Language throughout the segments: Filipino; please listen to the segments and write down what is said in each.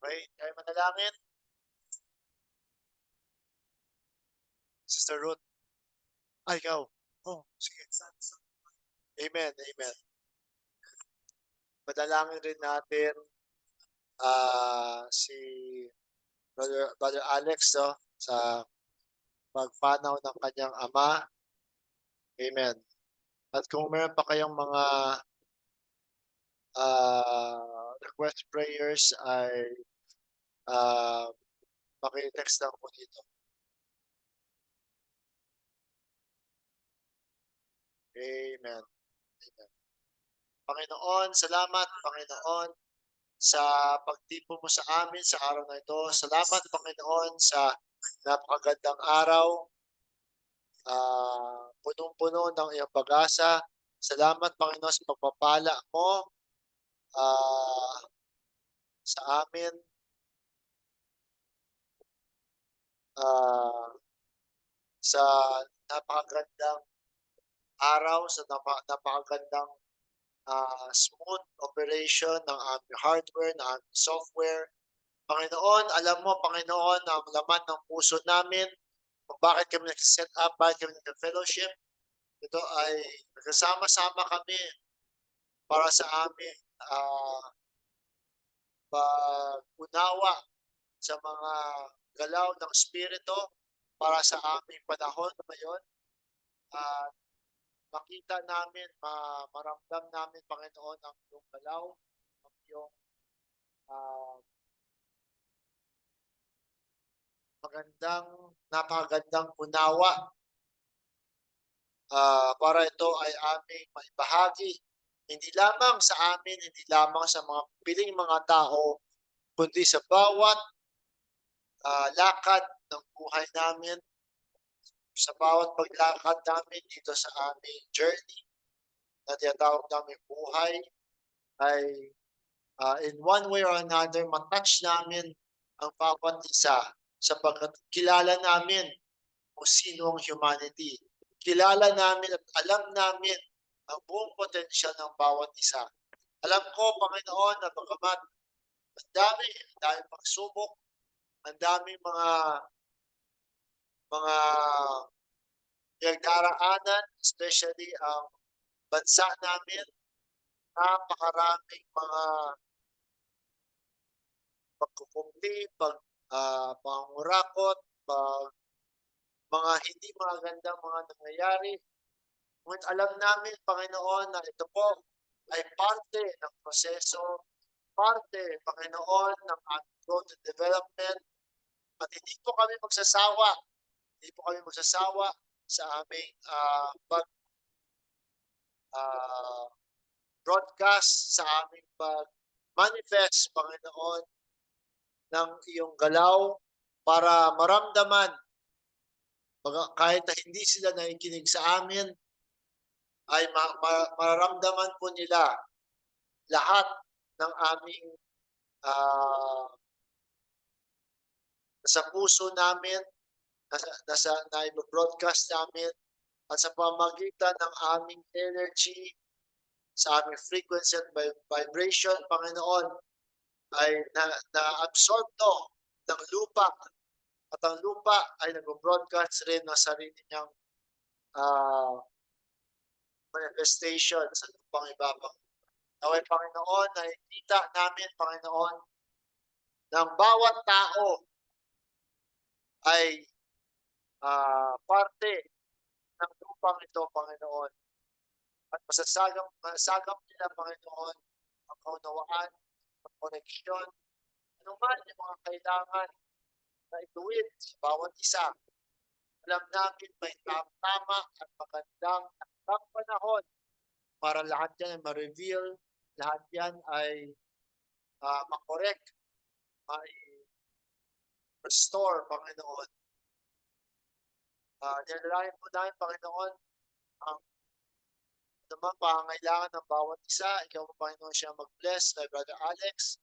Okay, tayo manalangin. Sister Ruth. Ikaw. Oh, sige. Amen, amen. Madalangin rin natin si Brother Alex, no, sa pagpanaw ng kanyang ama. Amen. At kung meron pa kayong mga request prayers ay ah, paki-text lang po dito. Amen. Amen. Panginoon, salamat, Panginoon, sa pagtipo mo sa amin sa araw na ito. Salamat, Panginoon, sa napakagandang araw, punong-puno ng iyong pag-asa. Salamat, Panginoon, sa pagpapala mo ah, sa amin, ah, sa napakagandang araw, sa napakagandang smooth operation ng aming hardware, ng aming software. Panginoon, alam mo, Panginoon, ang laman ng puso namin, kung bakit kami nag-set up, bakit kami nag-fellowship. Ito ay nagsasama-sama kami para sa aming pag-unawa sa mga galaw ng Espiritu para sa aming panahon ngayon. At makita namin, maramdam namin, Panginoon, ang iyong galaw, ang iyong ah, napakagandang unawa para ito ay aming maibahagi. Hindi lamang sa amin, hindi lamang sa mga piling mga tao, kundi sa bawat lakad ng buhay namin, sa bawat paglakad namin dito sa aming journey na tinatawag namin buhay, ay in one way or another, matouch namin ang bawat isa sapagkat kilala namin kung sino ang humanity. Kilala namin at alam namin ang buong potensyal ng bawat isa. Alam ko, Panginoon, na bagamat ang daming pagsubok, ang daming mga pinagdaraanan, especially ang bansa namin, napakaraming mga pagkukumpi, pangurakot, mga hindi magandang mga nangyayari. Ngunit alam namin, Panginoon, na ito po ay parte ng proseso, parte, Panginoon, ng aming growth and development. At hindi po kami magsasawa, hindi po kami magsasawa sa aming ah, broadcast, sa aming pag-manifest, Panginoon, ng iyong galaw para maramdaman, kahit na hindi sila nakikinig sa amin, ay mararamdaman po nila lahat ng aming nasa puso namin, na-broadcast namin, at sa pamagitan ng aming energy, sa aming frequency at vibration, Panginoon, ay na-absorb to ng lupa. At ang lupa ay nag-broadcast rin ng sarili niyang manifestation sa lupang ibabaw. Naway, Panginoon, nakikita namin, Panginoon, ng bawat tao ay parte ng lupang ito, Panginoon. At masasagap nila, Panginoon, ang kaunawaan, ang koneksyon, anuman yung mga kailangan na ituwid sa bawat isa. Alam namin may tama at magandang panahon para lahat yan ay ma-reveal, lahat yan ay makorek, ma-restore, Panginoon. Dinalangin po namin, Panginoon, ang anumang pangangailangan ng bawat isa. Ikaw po, Panginoon, siya mag-bless kay Brother Alex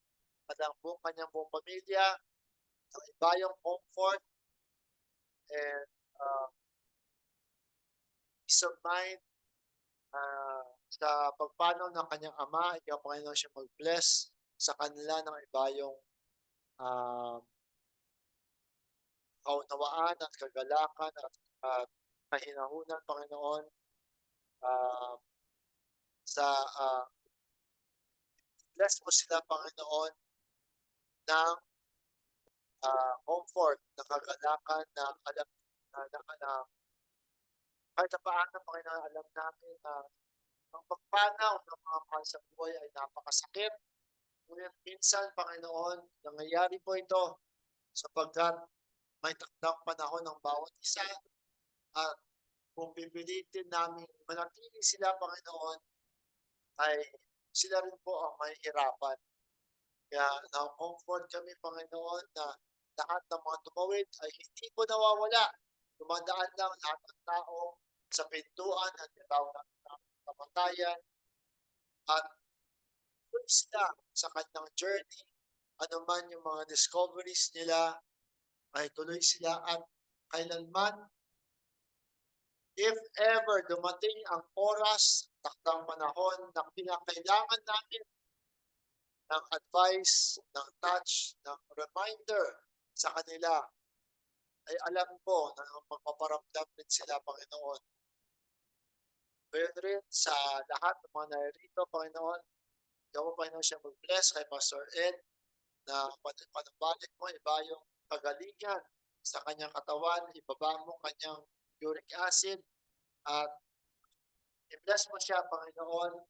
at ang kanyang buong pamilya, ang ibayong comfort and peace of mind sa pagpanaw ng kanyang ama. Ikaw, Panginoon, siya mag-bless sa kanila ng ibayong ah, kaunawaan at kagalakan at kahinahunan, Panginoon, ah, sa bless mo sila, Panginoon, ng comfort, ng kagalakan na alam na kahit papaano, Panginoon, alam namin na ang pagpanaw ng mga mahal sa buhay ay napakasakit. Ngunit minsan, Panginoon, nangyayari po ito sapagkat may takdang panahon ng bawat isa at kung pipilitin namin manatili sila, Panginoon, ay sila rin po ang mahihirapan. Kaya na-comfort kami, Panginoon, na lahat ng mga tumawid ay hindi po nawawala. Dumadaan lang lahat ng tao sa pintuan at tinatawag ng kamatayan at tuloy sila sa kanilang journey. Ano man yung mga discoveries nila, ay tuloy sila at kailanman, if ever dumating ang oras, takdang panahon na kinakailangan namin ng advice, ng touch, ng reminder sa kanila, ay alam ko na magpaparamdam din sila, Panginoon. Gayon rin sa lahat ng mga narito, Panginoon, ikaw po, Panginoon, siya mag-bless kay Pastor Ed na panabalik mo, iba yung kagalingan sa kanyang katawan, ibaba mo kanyang uric acid at i-bless mo siya, Panginoon,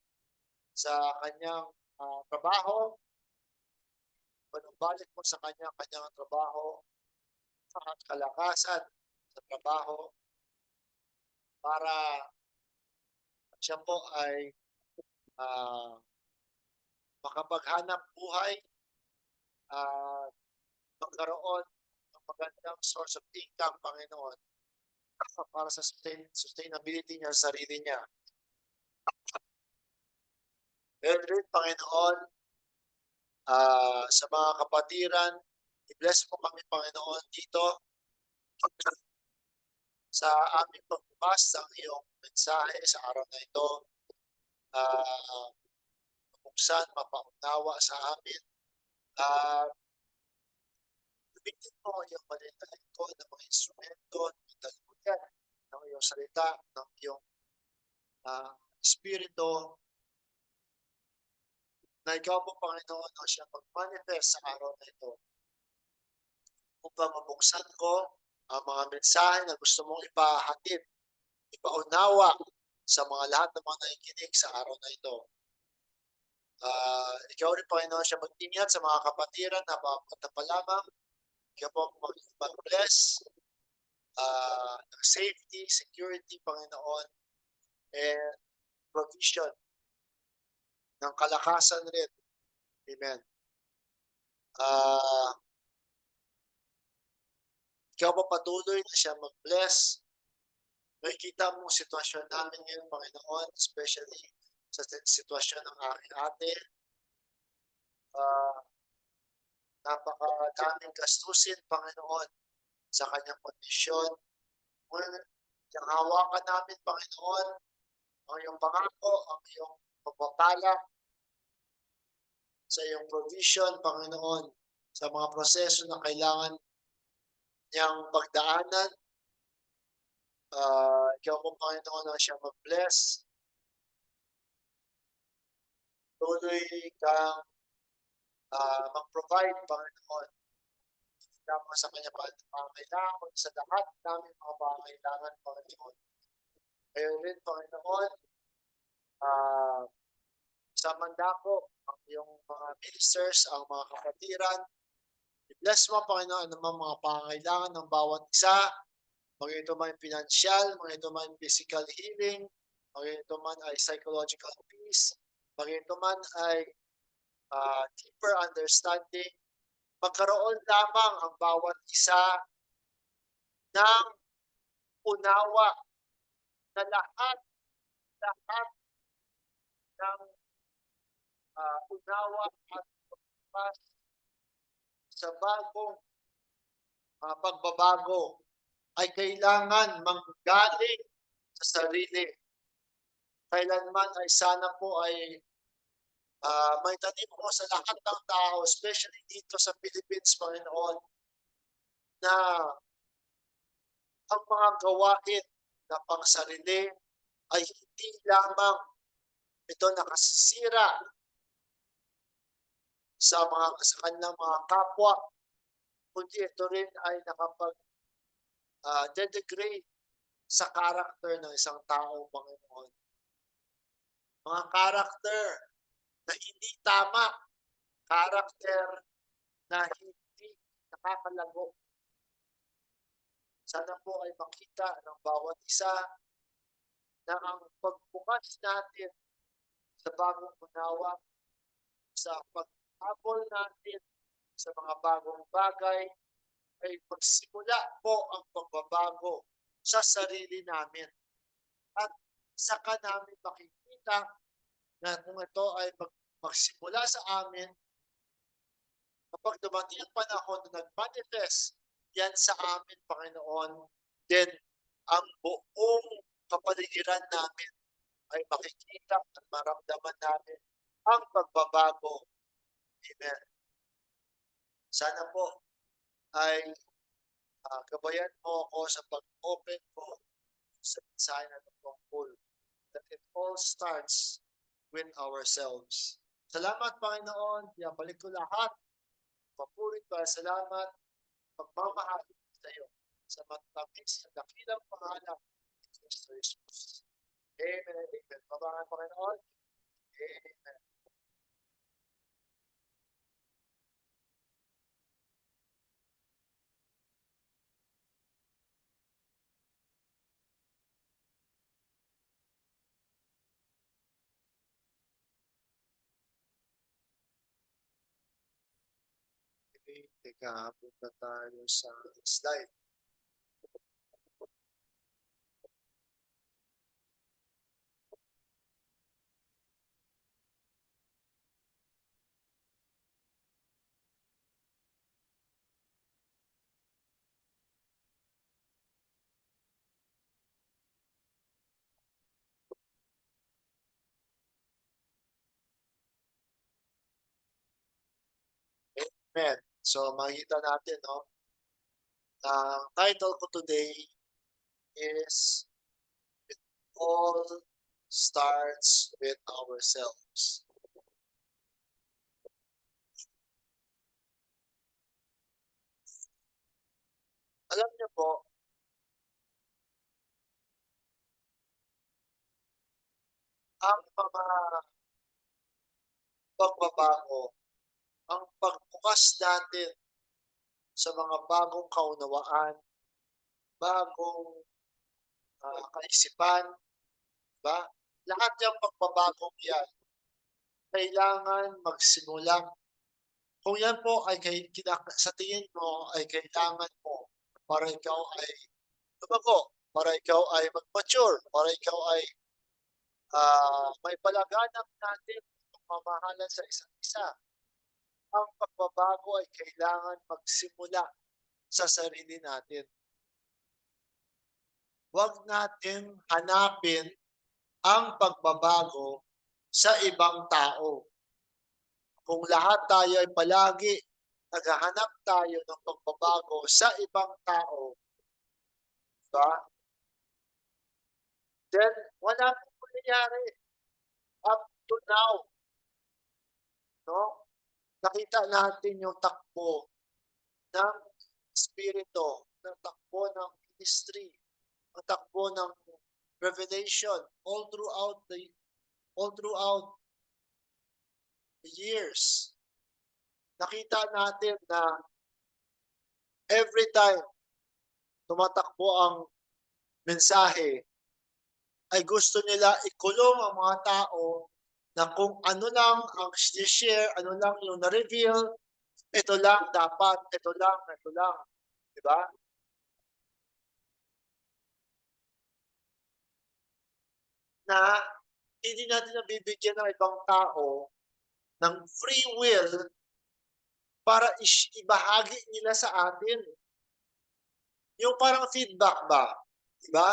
sa kanyang trabaho, panubalik mo sa kanyang trabaho, at kalakasan sa trabaho para siya po ay makapaghanap buhay at magkaroon ng magandang source of income, Panginoon, para sa sustainability niya sa sarili niya. Meron rin, Panginoon, sa mga kapatiran, i-bless mo kami, Panginoon, dito sa aming pagbabasa ng iyong mensahe sa araw na ito. Kung saan mapaunawa sa amin. Gamitin mo yung malinahin ko ng mga instrumento, ng talbuyan, ng iyong salita, ng iyong espiritu, na ikaw po, Panginoon, ang siya mag-manifest sa araw na ito. Upang mabuksan ko ang mga mensahe na gusto mong ipahatid, ipaunawa sa mga lahat ng mga nakikinig sa araw na ito. Ikaw rin, Panginoon, siya mag-ingat sa mga kapatiran na papunta pa lamang. Ikaw po mag-bless ng safety, security, Panginoon, and provision ng kalakasan rin. Amen. Ikaw po patuloy na siya mag-bless. Nakikita mo sitwasyon namin ngayon, Panginoon, especially sa sitwasyon ng aking ate. Napakadaming gastusin, Panginoon, sa kanyang kondisyon. Yung hawakan namin, Panginoon, ang iyong pangako, ang iyong pagpapala sa iyong provision, Panginoon, sa mga proseso na kailangan niyang pagdaanan. Ikaw po, Panginoon, na siya mag-bless. Tuloy kang mag-provide, Panginoon. Hindi lamang sa kanya pangangailangan, sa lahat namin mga pangangailangan, Panginoon. Ngayon rin, Panginoon, sa mandako, ang iyong mga ministers, ang mga kapatiran, i-bless mo, Panginoon, ang mga pangangailangan ng bawat isa, maging ito man financial, maging ito man physical healing, maging ito man ay psychological peace, maging ito man ay deeper understanding, magkaroon lamang ang bawat isa ng unawa na lahat ng unawa at pagpas sa bagong pagbabago ay kailangan manggaling sa sarili. Kailanman ay sana po ay may tanim ko sa lahat ng tao, especially dito sa Philippines, Panginoon, na ang mga gawain na pangsarili ay hindi lamang ito nakasisira sa kanilang mga kapwa, kundi ito rin ay degrade sa character ng isang tao, Panginoon. Mga character na hindi tama, character na hindi nakakalago. Sana po ay makita ng bawat isa na ang pagbukas natin sa bagong unawa, sa pag-habol natin sa mga bagong bagay, ay magsimula po ang pagbabago sa sarili namin. At saka namin makikita na kung ito ay magsimula sa amin, kapag dumating ang panahon na nag-manifest yan sa amin, Panginoon, then ang buong kapaligiran namin ay makikita at maramdaman namin ang pagbabago. Amen. Sana po ay gabayan mo ako sa pag-open ko sa mensahe na tungkol that it all starts with ourselves. Salamat, Panginoon. Balik ko lahat. Papuri ka, salamat. Pagmamahal sa iyo sa matamis sa dakilang pangalan ni Kristo Jesus. Amen and amen. Pabangan, Panginoon. Amen. Okay, teka, punta tayo sa slide. Amen. So, makikita natin, no? Ang title ko today is It All Starts with Ourselves. Alam niyo po, ang mga pagbabago, ang pagbukas natin sa mga bagong kaunawaan, bagong kaisipan, ba? Lahat yung pagbabagong yan, kailangan magsimula. Kung yan po ay sa tingin mo ay kailangan mo para ikaw ay lumago, para ikaw ay mag-mature, para ikaw ay may palaganap natin ng pamamahalan sa isa't isa. Ang pagbabago ay kailangan magsimula sa sarili natin. Huwag natin hanapin ang pagbabago sa ibang tao. Kung lahat tayo ay palagi naghahanap tayo ng pagbabago sa ibang tao, diba? Then, wala pong mangyayari up to now. No? Nakita natin yung takbo ng Espiritu, ng takbo ng ministry, ang takbo ng revelation all throughout the years. Nakita natin na every time tumatakbo ang mensahe, ay gusto nila ikulong ang mga tao na kung ano lang ang share, ano lang yung na-reveal, ito lang dapat, ito lang. Diba? Na hindi natin nabibigyan ng ibang tao ng free will para ibahagi nila sa atin. Yung parang feedback ba? Diba?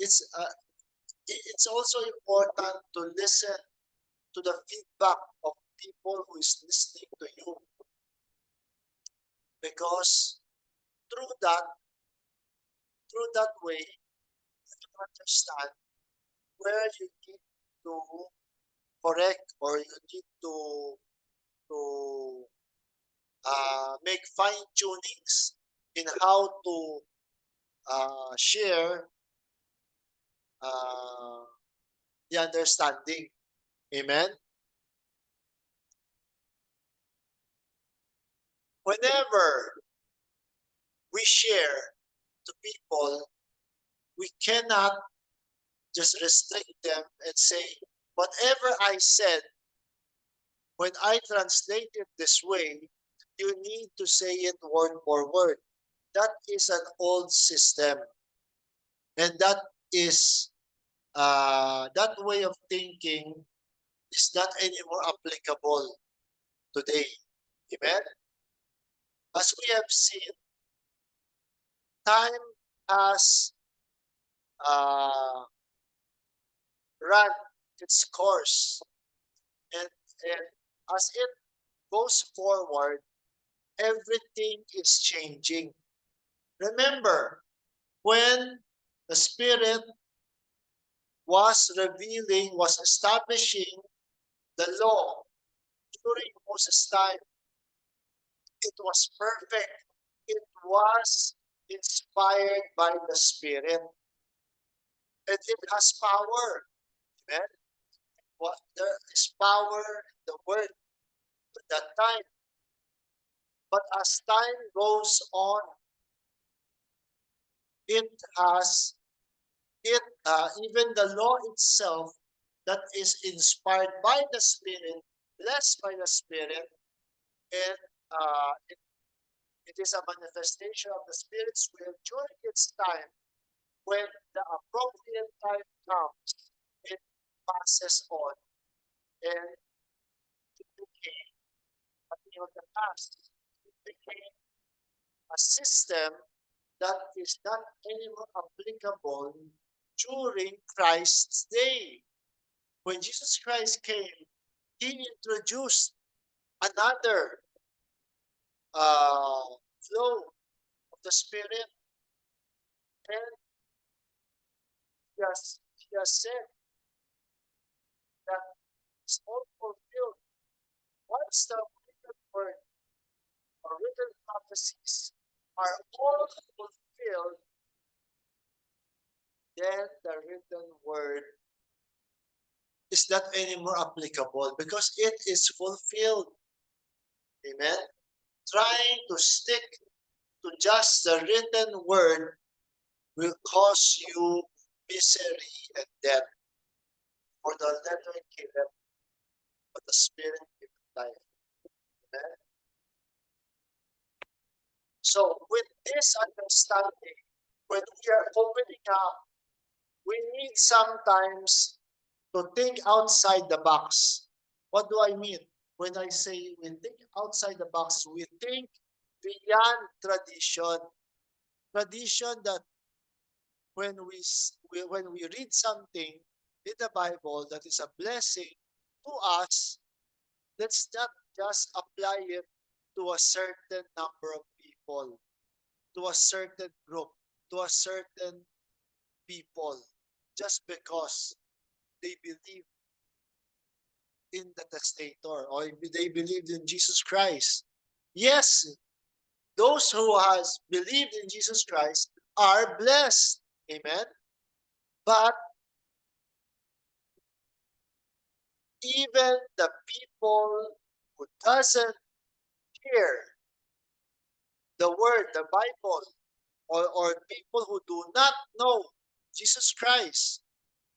It's also important to listen to the feedback of people who is listening to you. Because through that way, you understand where you need to correct or you need to make fine tunings in how to share uh, the understanding. Amen. Whenever we share to people, we cannot just restrict them and say, whatever I said, when I translate it this way, you need to say it word for word. That is an old system. And is that way of thinking is not anymore applicable today. Amen. As we have seen, time has uh, run its course, and as it goes forward, everything is changing. Remember, when the Spirit was establishing the law during Moses' time, it was perfect. It was inspired by the Spirit, and it has power. Amen. What there is power in the word at that time. But as time goes on, it has it even the law itself that is inspired by the Spirit, blessed by the Spirit, and it is a manifestation of the Spirit's will during its time. When the appropriate time comes, it passes on, and it became a thing of the past. It became a system that is not anymore applicable during Christ's day. When Jesus Christ came, he introduced another flow of the Spirit, and he has said that it's all fulfilled. Once the written word or written prophecies are all fulfilled, then the written word is not anymore applicable because it is fulfilled. Amen. Trying to stick to just the written word will cause you misery and death. For the letter killeth, but the spirit giveth life. Amen. So with this understanding, when we are opening up, we need sometimes to think outside the box. What do I mean? When I say we think outside the box, we think beyond tradition. Tradition that when we read something in the Bible that is a blessing to us, let's not just apply it to a certain number of people, to a certain group, to a certain people, just because they believe in the testator or they believed in Jesus Christ. Yes, those who has believed in Jesus Christ are blessed. Amen. But even the people who doesn't hear the word, the Bible, or people who do not know Jesus Christ,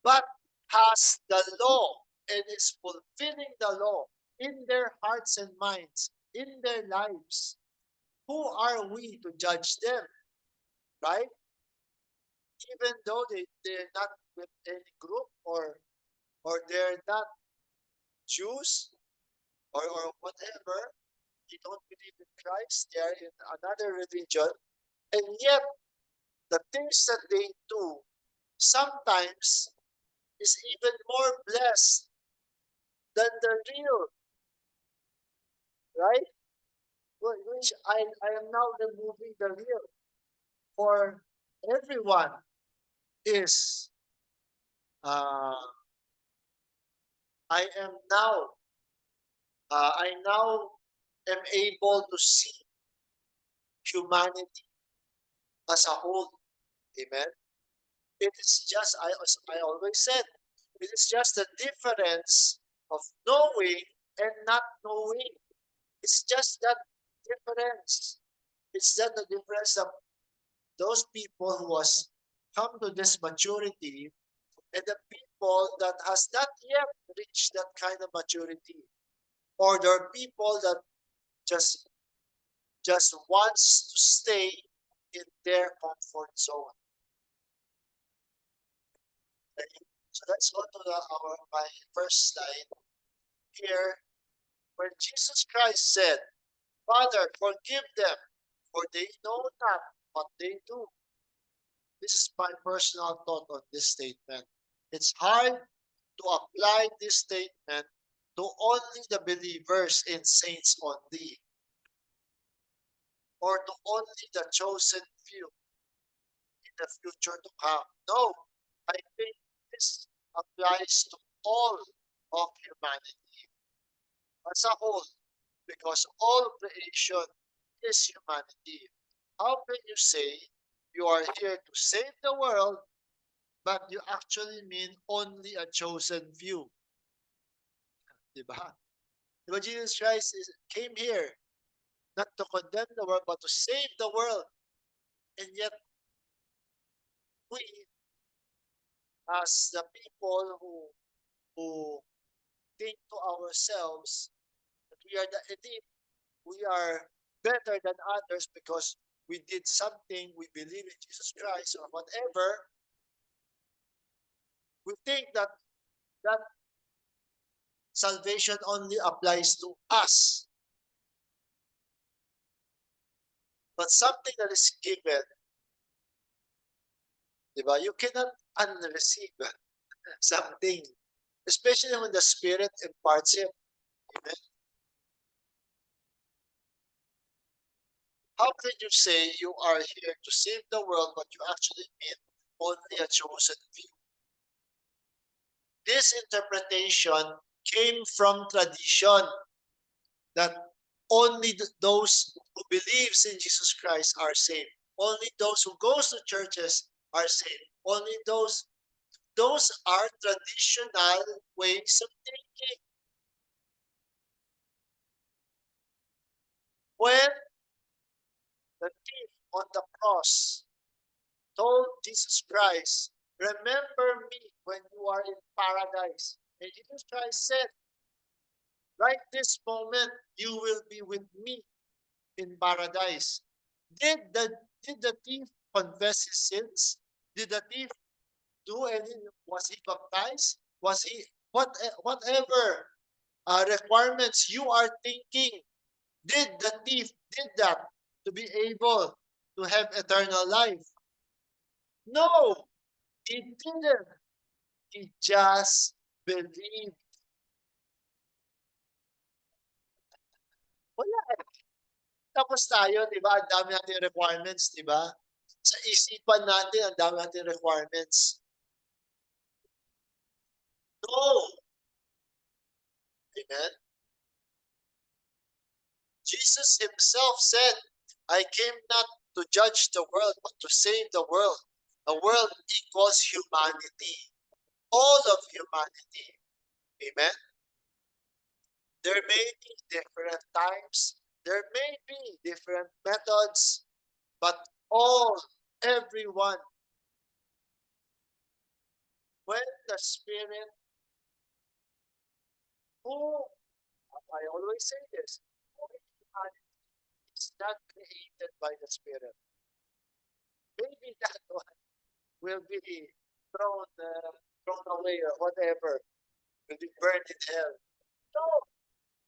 but has the law and is fulfilling the law in their hearts and minds, in their lives, who are we to judge them, right? Even though they're not with any group or they're not Jews or whatever, they don't believe in Christ, they are in another religion, and yet the things that they do sometimes is even more blessed than the real, right? Which I am now removing the real. For everyone is, uh, I am now, I now am able to see humanity as a whole. Amen. It is just, as I always said, it is just the difference of knowing and not knowing. It's just that difference. It's just the difference of those people who has come to this maturity and the people that has not yet reached that kind of maturity. Or there are people that just just wants to stay in their comfort zone. Okay? So let's go to my first slide here, where Jesus Christ said, Father, forgive them, for they know not what they do. This is my personal thought on this statement. It's hard to apply this statement to only the believers and saints only, or to only the chosen few in the future to come. No, I think this applies to all of humanity as a whole, because all creation is humanity. How can you say you are here to save the world, but you actually mean only a chosen few? Diba? Diba Jesus Christ came here not to condemn the world, but to save the world. And yet, we, as the people who think to ourselves that we are the elite, we are better than others because we did something, we believe in Jesus Christ or whatever, we think that that salvation only applies to us. But something that is given, diba? You cannot unreceive something, especially when the Spirit imparts it. Amen. How can you say you are here to save the world, but you actually mean only a chosen few? This interpretation came from tradition that only those who believes in Jesus Christ are saved. Only those who goes to churches are saved. Only those are traditional ways of thinking. When the thief on the cross told Jesus Christ, remember me when you are in paradise. And Jesus Christ said, right this moment, you will be with me in paradise. Did the, did the thief confess his sins? Did the thief do any, was he baptized? Was he, whatever requirements you are thinking, did the thief did that to be able to have eternal life? No, he didn't. He just believed. Wala eh. Tapos tayo, di ba? Ang dami nating requirements, di ba? Sa isipan natin, ang dami nating requirements. No. Amen? Jesus himself said, I came not to judge the world, but to save the world. The world equals humanity. All of humanity. Amen? There may be different times, there may be different methods, but all, everyone, when the Spirit, who, I always say this, humanity is not created by the Spirit. Maybe that one will be thrown away or whatever, will be burned in hell. No,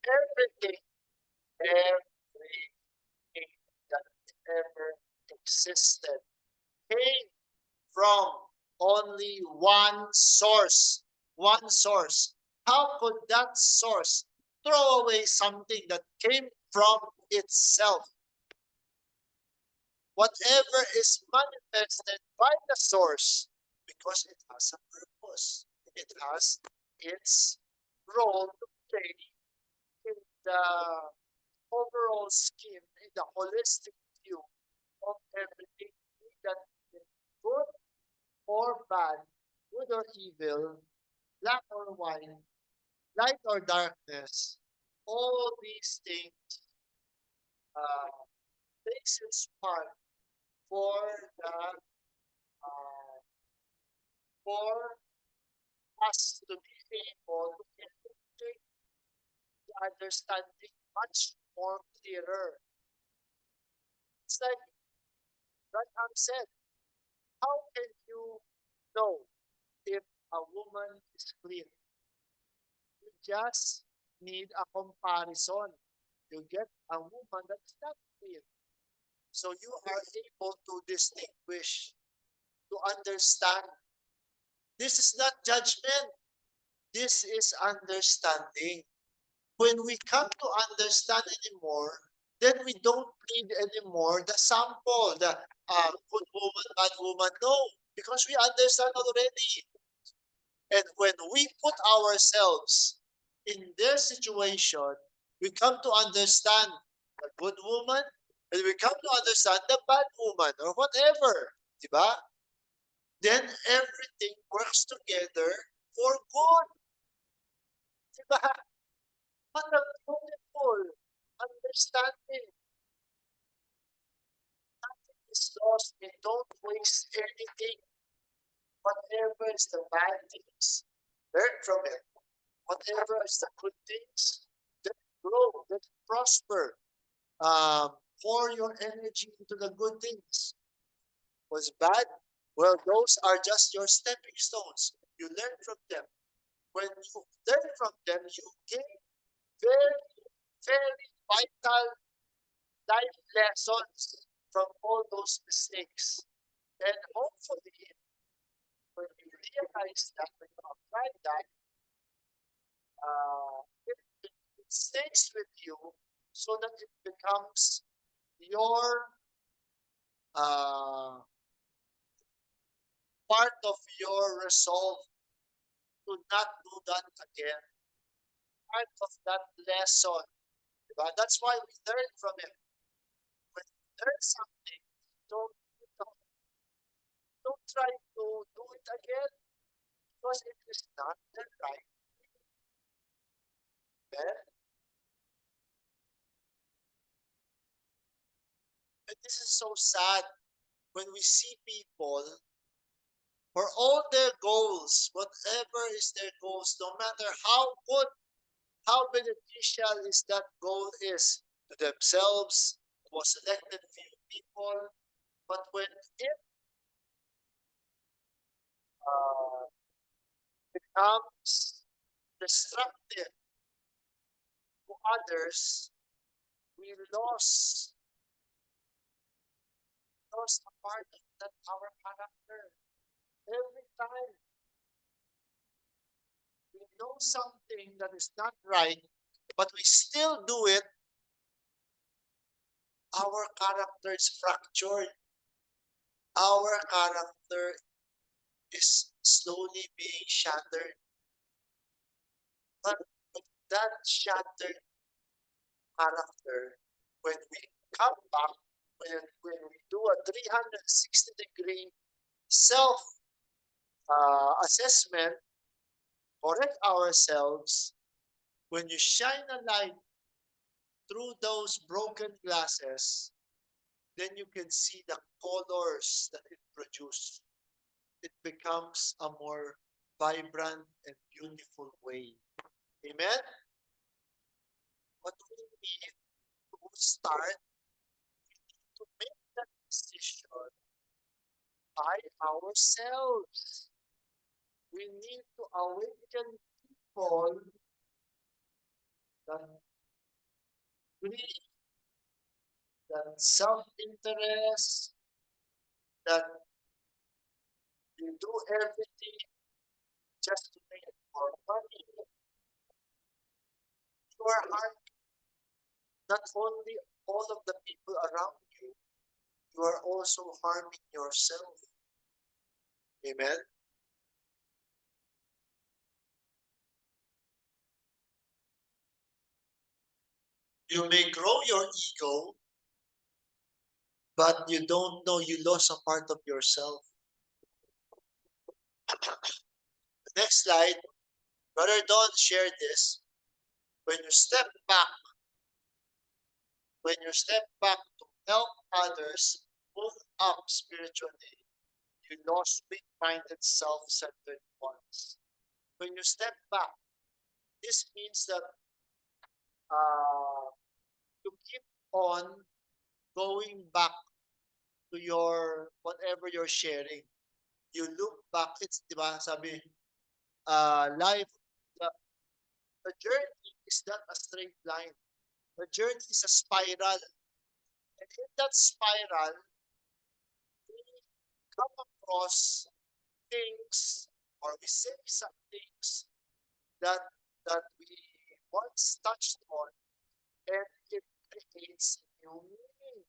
everything, everything that ever existed came from only one source. One source. How could that source throw away something that came from itself? Whatever is manifested by the source, because it has a purpose, it has its role to play in the overall scheme, in the holistic view of everything that is good or bad, good or evil, black or white, light or darkness, all these things uh, takes its part for the uh, for us to be able to integrate the understanding much more clearer. It's like Braham said, how can you know if a woman is clean? You just need a comparison. You get a woman that's not clean. So you are able to distinguish, to understand. This is not judgment. This is understanding. When we come to understand anymore, then we don't need anymore the sample, the good woman, bad woman. No, because we understand already. And when we put ourselves in their situation, we come to understand the good woman, and we come to understand the bad woman or whatever. Diba? Then everything works together for good. Diba? What a beautiful understanding. Nothing is lost. We don't waste anything. Whatever is the bad things, learn from it. Whatever is the good things, then grow, then prosper. Pour your energy into the good things. What's bad? Well, those are just your stepping stones. You learn from them. When you learn from them, you gain very, very vital life lessons from all those mistakes. And hopefully, when you realize that, when you apply that, it stays with you so that it becomes your uh, part of your resolve to not do that again. Part of that lesson. Diba? That's why we learn from it. When you learn something, don't, don't, don't try to do it again because it is not the right way. And this is so sad when we see people for all their goals, whatever is their goals, no matter how good, how beneficial is that goal is to themselves, to a selected few people, but when it uh, becomes destructive to others, we lost a part of that our character. Every time we know something that is not right, but we still do it, our character is fractured. Our character is slowly being shattered. But with that shattered character, when we come back, when we do a 360-degree self assessment, correct ourselves, when you shine a light through those broken glasses, then you can see the colors that it produces. It becomes a more vibrant and beautiful way. Amen? What we need to start to make that decision by ourselves. We need to awaken people that greed, that self-interest, that you do everything just to make more money, You are harming not only all of the people around you, you are also harming yourself. Amen. You may grow your ego, but you don't know you lost a part of yourself. Next slide. Brother Don shared this. When you step back, when you step back to help others move up spiritually, you lost weak-minded, self-centered ones. When you step back, this means that you keep on going back to your whatever you're sharing. You look back, it's, di ba, sabi, life, the, the journey is not a straight line. The journey is a spiral. And in that spiral, we come across things or we say some things that we once touched on and it creates new meaning.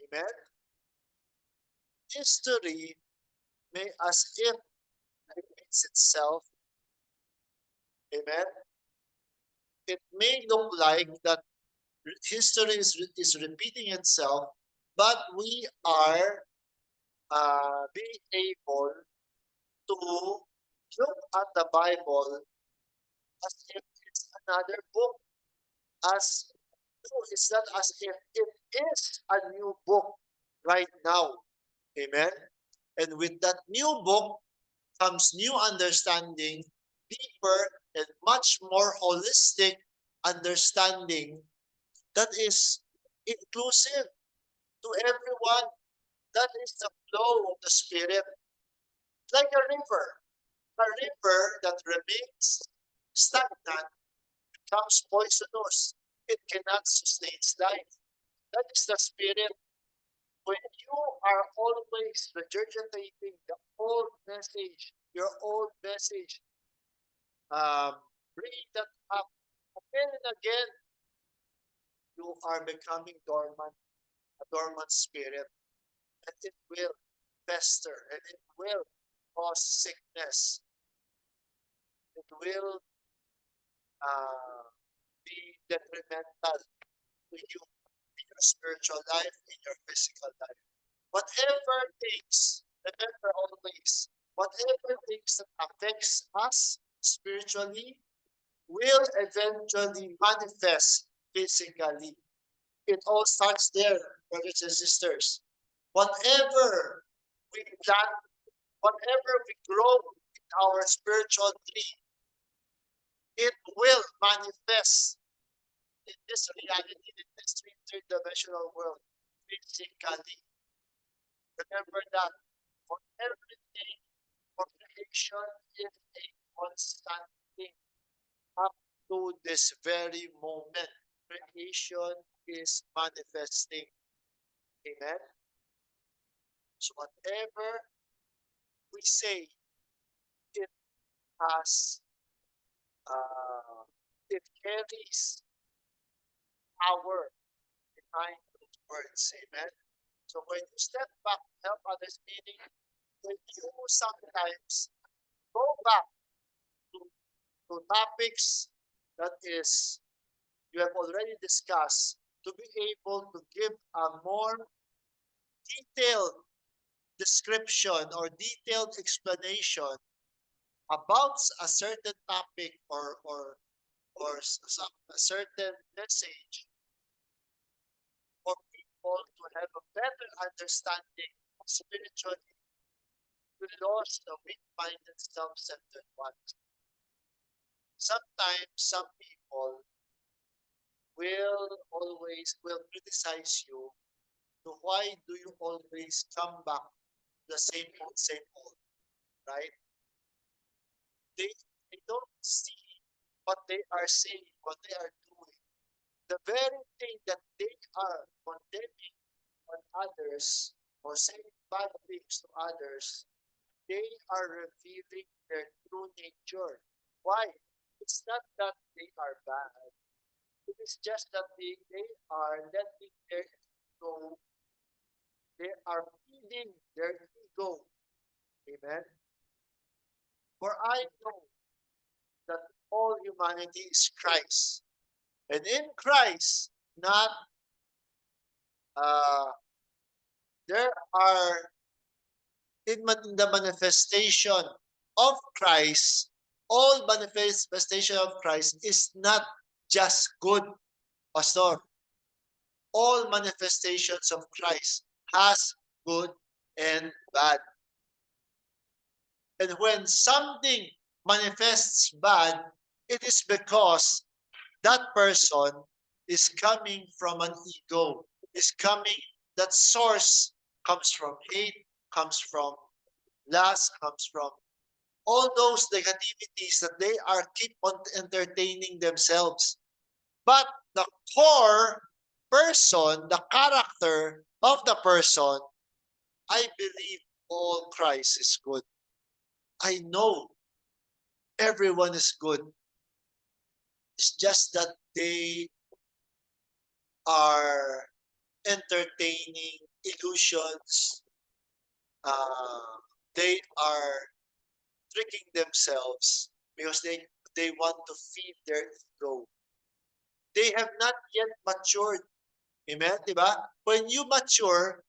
Amen. History may as if repeats itself. Amen. It may look like that history is repeating itself, but we are being able to look at the Bible as if it's another book, as no, it's not as if it is a new book right now. Amen. And with that new book comes new understanding, deeper and much more holistic understanding that is inclusive to everyone. That is the flow of the Spirit, like a river. A river that remains stagnant becomes poisonous. It cannot sustain life. That is the Spirit. When you are always regurgitating the old message, your old message, um, bring that up again and again, you are becoming dormant, a dormant spirit, and it will fester and it will cause sickness. It will uh, be detrimental to you in your spiritual life, in your physical life. Whatever things, remember always, whatever things that affects us spiritually will eventually manifest physically. It all starts there, brothers and sisters. Whatever we plant, whatever we grow in our spiritual tree, it will manifest in this reality, in this three-dimensional world, physically. Remember that for everything, for creation is a constant thing. Up to this very moment, creation is manifesting. Amen. So whatever we say, it has, uh, it carries power behind those words. Amen. So when you step back, help others, meaning when you sometimes go back to, topics that is you have already discussed to be able to give a more detailed description or detailed explanation about a certain topic or a certain message for people to have a better understanding spiritually. We lost the weak-minded, self-centered ones. Sometimes some people will criticize you. So why do you always come back to the same old, right? They they don't see what they are saying, what they are doing. The very thing that they are condemning on others or saying bad things to others, they are revealing their true nature. Why? It's not that they are bad. It's just that they are letting their ego, they are feeding their ego. Amen. For I know that all humanity is Christ. And in Christ, not uh, there are in the manifestation of Christ, all manifestation of Christ is not just good, Pastor. All manifestations of Christ has good and bad. And when something manifests bad, it is because that person is coming from an ego, is coming, that source comes from hate, comes from lust, comes from all those negativities that they are keep on entertaining themselves. But the core person, the character of the person, I believe all Christ is good. I know everyone is good. It's just that they are entertaining illusions. Uh, they are tricking themselves because they want to feed their ego. They have not yet matured. Amen? Diba? When you mature,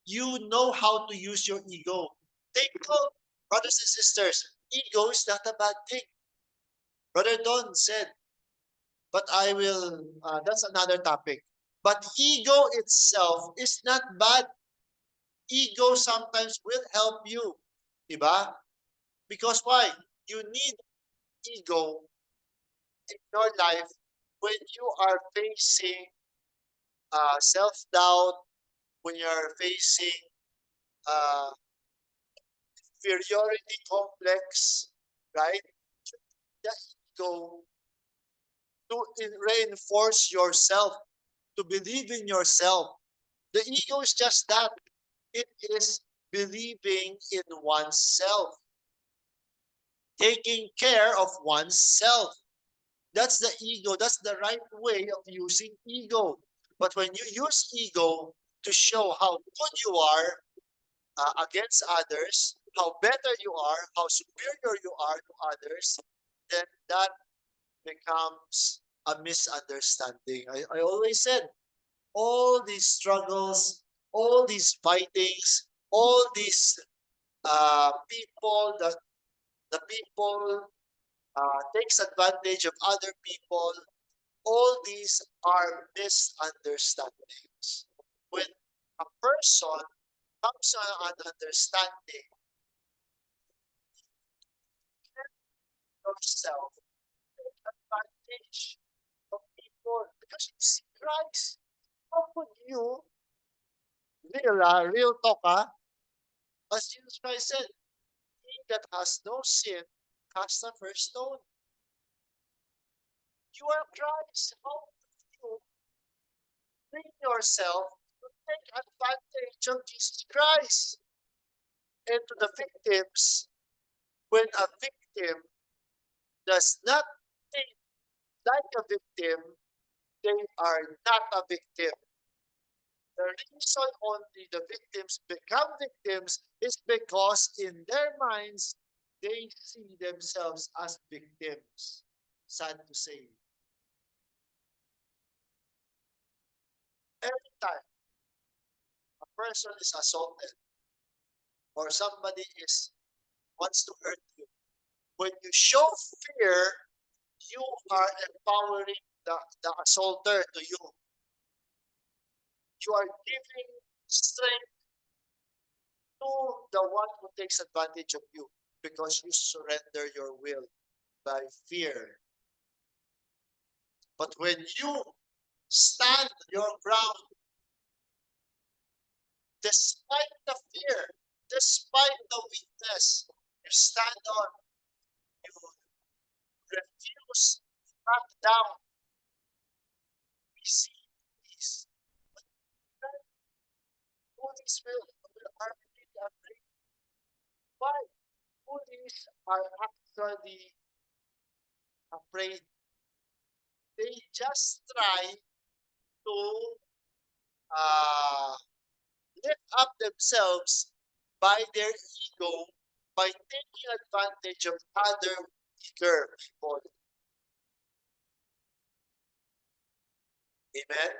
you know how to use your ego. Take note, brothers and sisters, ego is not a bad thing. Brother Don said, but I will, that's another topic. But ego itself is not bad. Ego sometimes will help you. Diba? Because why? You need ego in your life when you are facing self-doubt, when you're facing uh, inferiority complex, right? The ego to reinforce yourself, to believe in yourself. The ego is just that. It is believing in oneself, taking care of oneself. That's the ego. That's the right way of using ego. But when you use ego to show how good you are against others, how better you are, how superior you are to others, then that becomes a misunderstanding. I always said, all these struggles, all these fightings, all these people that the people takes advantage of other people, all these are misunderstandings. When a person comes to an understanding yourself, take advantage of people because you see Christ. How could you, real talk, as Jesus Christ said, he that has no sin cast the first stone. You are Christ. How could you bring yourself to take advantage of Jesus Christ? And to the victims, when a victim does not think like a victim, they are not a victim. The reason only the victims become victims is because in their minds, they see themselves as victims. Sad to say. Every time a person is assaulted or somebody is wants to hurt you, when you show fear, you are empowering the assaulter to you. You are giving strength to the one who takes advantage of you because you surrender your will by fear. But when you stand your ground, despite the fear, despite the weakness, you stand on, you refuse to back down. We see these police will are really afraid. Why? Police are actually afraid. they just try to uh, lift up themselves by their ego by taking advantage of other weaker people. Amen.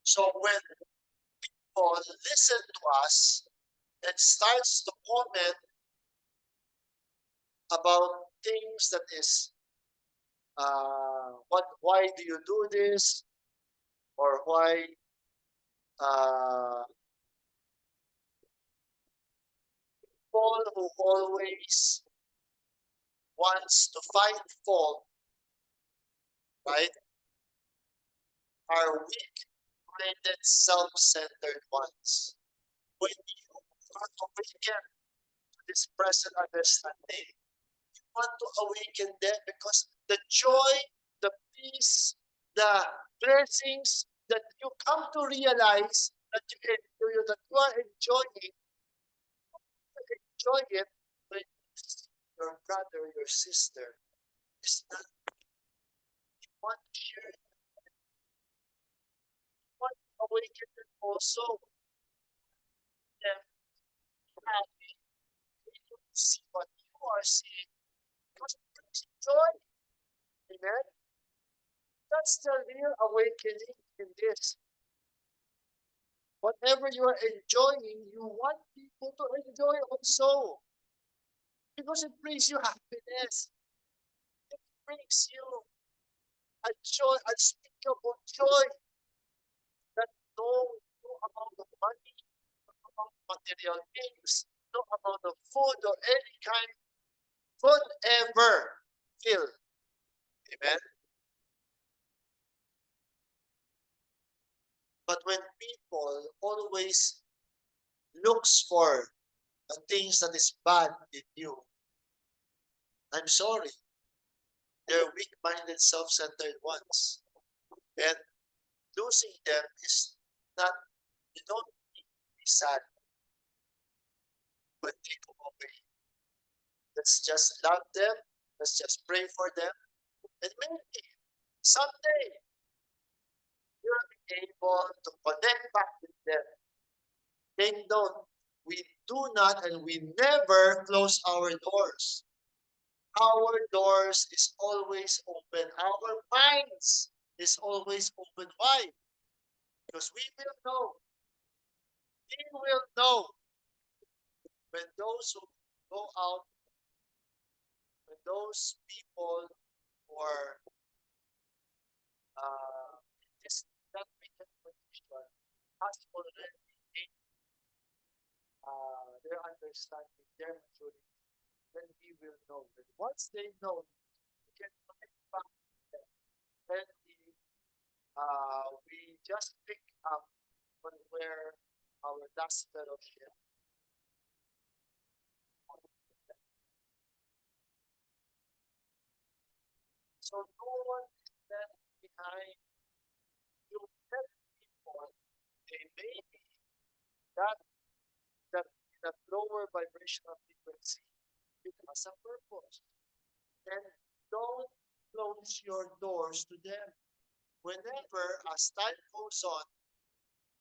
So when people listen to us and starts to comment about things that is why do you do this, or why uh, people who always wants to find fault, right, are weak-minded, self-centered ones. When you are awakened to this present understanding, you want to awaken them because the joy, the peace, the blessings that you come to realize that you are enjoy it when your brother, your sister is not one share, one awakened also them happy to see what you are seeing because it brings you joy. Amen. That's the real awakening in this. Whatever you are enjoying, you want people to enjoy also because it brings you happiness. It brings you a joy, unspeakable joy that no amount of money, no amount of material things, no amount of food or any kind could ever fill. Amen. But when people always looks for the things that is bad in you, I'm sorry, they're weak-minded, self-centered ones. And losing them is not, you don't need to be sad when they go away. Let's just love them. Let's just pray for them. And maybe someday you'll be able to connect back with them. They don't. We do not and we never close our doors. Our doors is always open. Our minds is always open wide. Because we will know, we will know when those who go out, when those people who are in this that wicked condition has already gained their understanding, their maturity, then we will know. And once they know, we can connect back to them. Then we just pick up on where our last fellowship. So no one is left behind. You help people. They may be that that that lower vibrational frequency. It has a purpose. And don't close your doors to them. Whenever as time goes on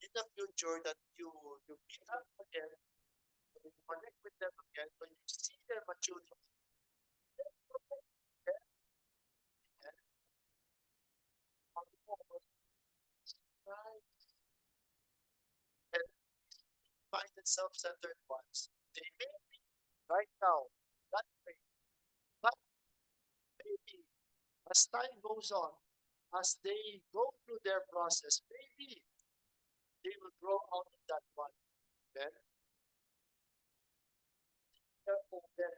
in the future that you meet up again, when you connect with them again, when you see their maturity, and find the self-centered ones. They may be right now that way, but maybe as time goes on, as they go through their process, maybe they will grow out of that one. Then they're open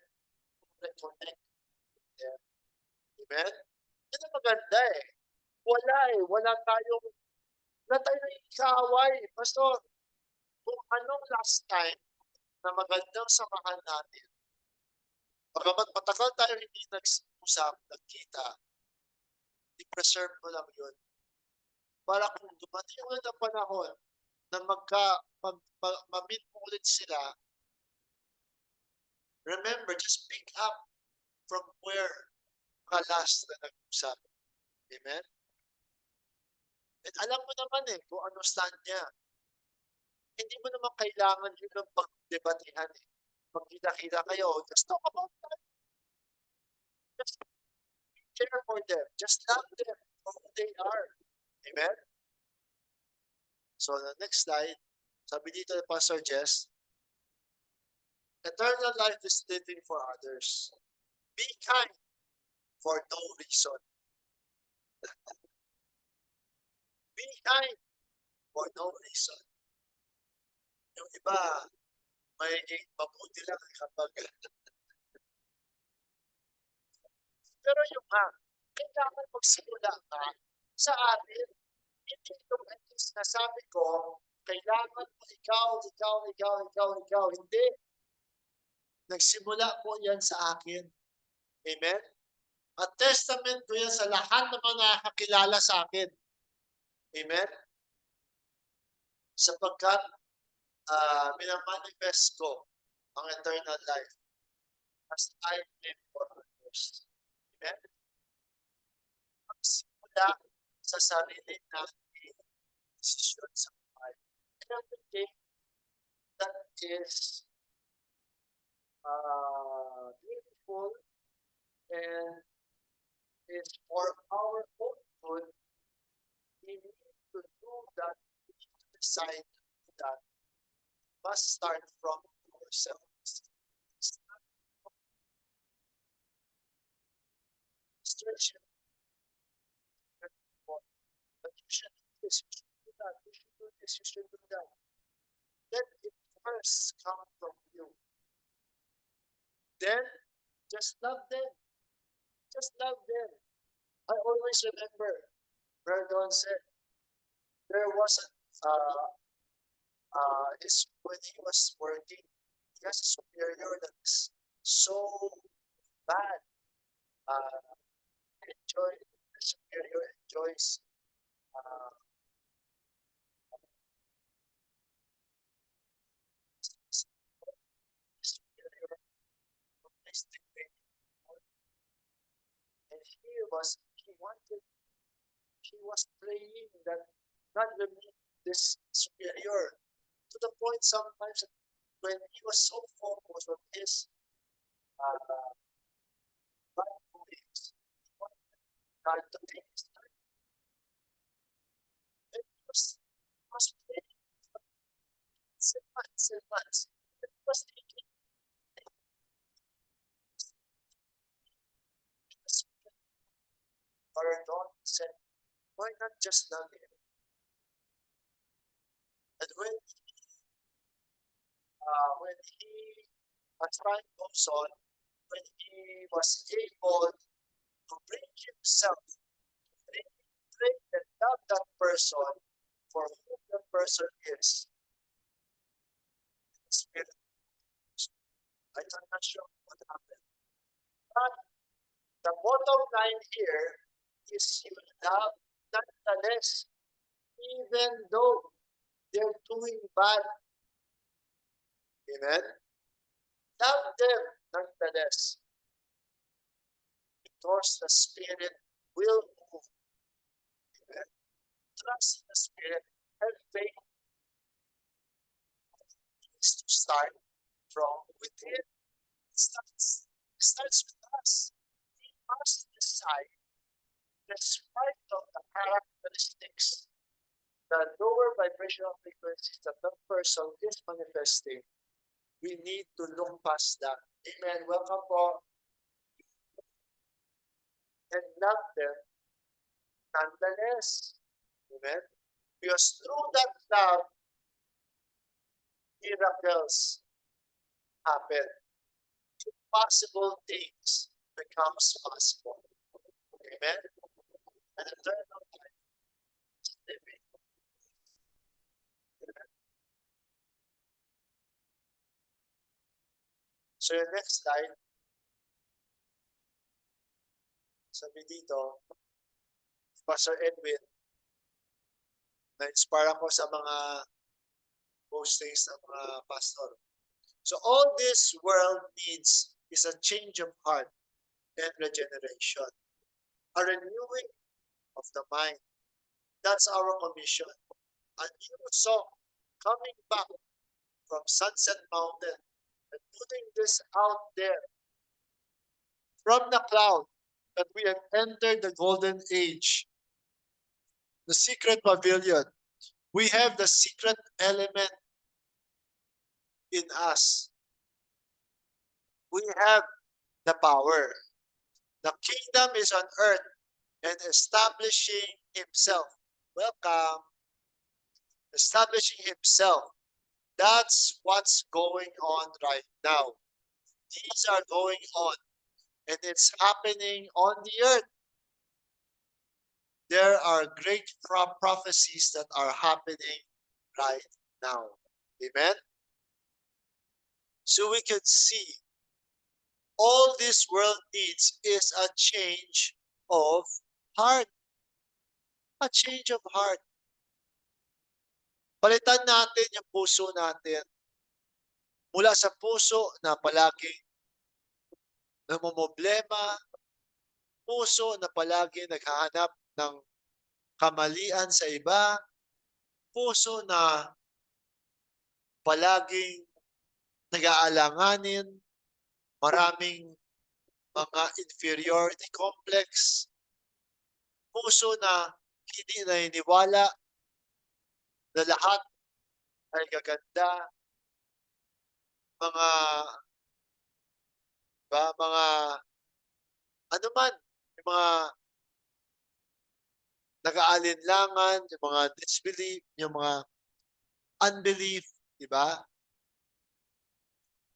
to connect with them. Amen? Yan ang maganda eh. Wala eh. Wala tayong ikaway. Pastor, kung anong last time na magandang samahan natin, bagamat matagal tayo hindi nag-usap, nagkita, i-preserve mo lang yun. Para kung dumating ulit ang panahon na ma-meet mo ulit sila, remember, just pick up from where last na nag-usap. Amen? At alam mo naman kung ano stand niya. Hindi mo naman kailangan yun ang pagdebatihan Magkita-kita kayo, just talk about that. Just care for them. Just love them for who they are. Amen? So, the next slide, sabi dito ni Pastor Jess, eternal life is living for others. Be kind for no reason. Be kind for no reason. Yung iba, may mabuti lang kapag pero yung kailangan magsimula ka sa atin. Hindi yung at least nasabi ko, kailangan mo ikaw. Hindi. Nagsimula po yan sa akin. Amen? At testament ko yan sa lahat ng mga nakakilala sa akin. Amen? Sapagkat minamanifest ko ang eternal life as I live for others. Amen? Magsimula sa sarili natin desisyon sa buhay. Everything that is beautiful and is for our own good, we need to do that, we need to decide to do that. We must start from ourselves. Restriction. But you should do this, you should do that, you should do this, you should do that. Let it first come from you. Then, just love them. Just love them. I always remember, Brandon said, there was when he was working, he has a superior that is so bad. The superior enjoys superior and he was praying that God will meet this superior to the point sometimes when he was so focused on his bad doings, he wanted God to take his time. And he was praying for months. And he was thinking, Pardon said, why not just love him? And when he, as time goes on, when he was able to bring himself, bring and love that person for who the person is, the Spirit, I'm not sure what happened. But the bottom line here is you love nonetheless, even though they're doing bad. Amen? Love them nonetheless. Because the Spirit will move. Amen? Trust in the Spirit. Have faith. It needs to start from within. It starts with us. We must decide, despite of the characteristics, the lower vibrational frequencies that the person is manifesting, we need to look past that. Amen. Welcome po. And love them nonetheless. Amen. Because through that love, miracles happen. Impossible things becomes possible. Amen. And eternal life is living. Amen. So your next slide, sabi dito, Pastor Edwin, na-inspire ako sa mga postings ng mga pastor. So all this world needs is a change of heart. and regeneration. A renewing of the mind. That's our commission. A new song coming back from Sunset Mountain and putting this out there from the cloud that we have entered the golden age, the secret pavilion. We have the secret element in us. We have the power. The kingdom is on earth and establishing himself. Welcome. Establishing himself. That's what's going on right now. These are going on and it's happening on the earth. There are great prophecies that are happening right now. Amen? So we could see all this world needs is a change of heart. A change of heart. Palitan natin yung puso natin mula sa puso na palaging namomroblema, puso na palagi naghahanap ng kamalian sa iba, puso na palaging nag-aalanganin, maraming mga inferiority complex, puso na hindi naniniwala na lahat ay gaganda, mga mga ano man, yung mga nag-aalinlangan, yung mga disbelief, yung mga unbelief, di ba?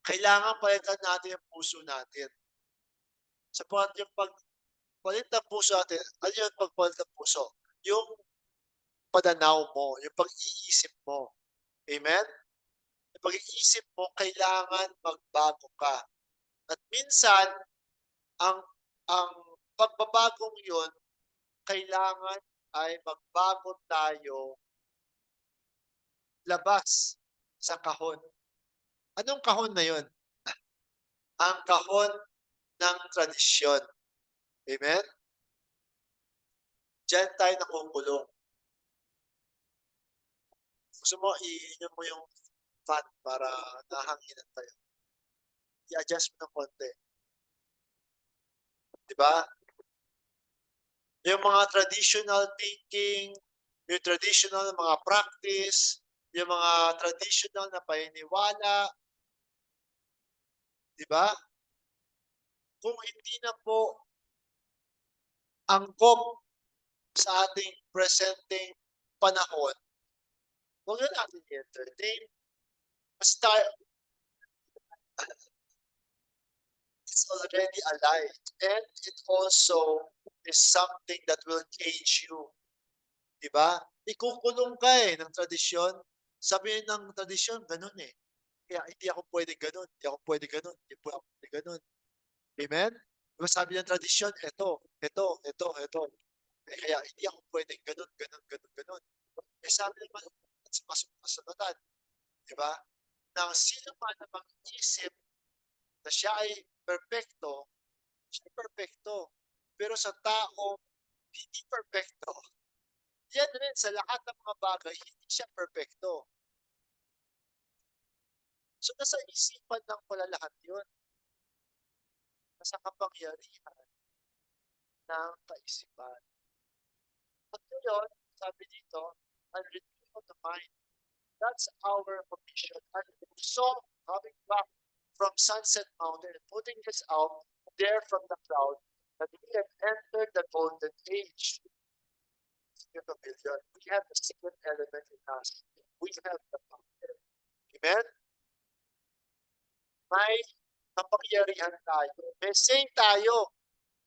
Kailangan palitan natin yung puso natin. Sapagkat yung pagpalit ng puso natin, ano yung pagpalit ng puso? Yung pananaw mo, yung pag-iisip mo. Amen? Yung pag-iisip mo, kailangan magbago ka. At minsan, ang pagbabagong yun, kailangan ay magbago tayo labas sa kahon. Anong kahon na yun? Ang kahon ng tradisyon. Amen? Diyan tayo nakukulong. Gusto mo, iinom mo yung fan para nahanginan tayo. I-adjust mo ng konti. Diba? Yung mga traditional thinking, yung traditional na mga practice, yung mga traditional na paniniwala, diba? Kung hindi na po angkop sa ating presenting panahon, huwag na natin i-entertain. Basta it's already alive and it also is something that will cage you. Diba? Ikukulong ka ng tradisyon. Sabihin ng tradisyon, ganun eh. Kaya hindi ako pwede ganun, hindi ako pwede ganun, hindi po ako pwede ganun. Amen? Diba sabi ng tradisyon, ito. Kaya hindi ako pwede ganun. Eh sabi naman, sa kasunod, diba? Na sino man na mag-isip na siya ay perfecto, siya ay perfecto. Pero sa tao, hindi perfecto. Yan rin, sa lahat ng mga bagay, hindi siya perfecto. So, nasa isipan lang pala lahat yun. Nasa kapangyarihan ng kaisipan. At ngayon, sabi dito, ang renewing of the mind. That's our commission. And so, coming back from Sunset Mountain and putting this out there from the cloud, that we have entered the golden age. We have the secret element in us. We have the power. Amen? May kapangyarihan tayo. May say tayo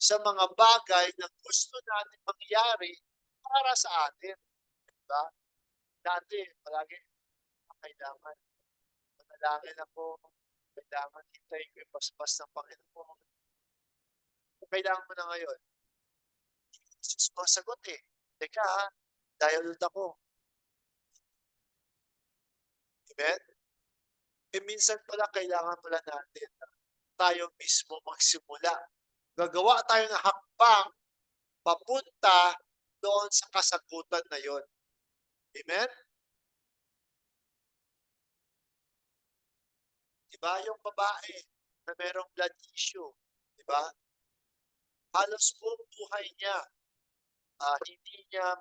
sa mga bagay na gusto natin mangyari para sa atin. Diba? Dati, palagi, kailangan manalangin ako, kailangan hintayin ko yung paspas ng Panginoon. Kailangan mo na ngayon. Jesus mo sagot eh. Teka ha, dahil ako. Amen? Eh minsan pala kailangan pala natin tayo mismo magsimula Gagawa tayo ng hakbang papunta doon sa kasagutan na yon. Amen? Diba yung babae na merong blood issue, diba? Halos buong buhay niya, hindi niya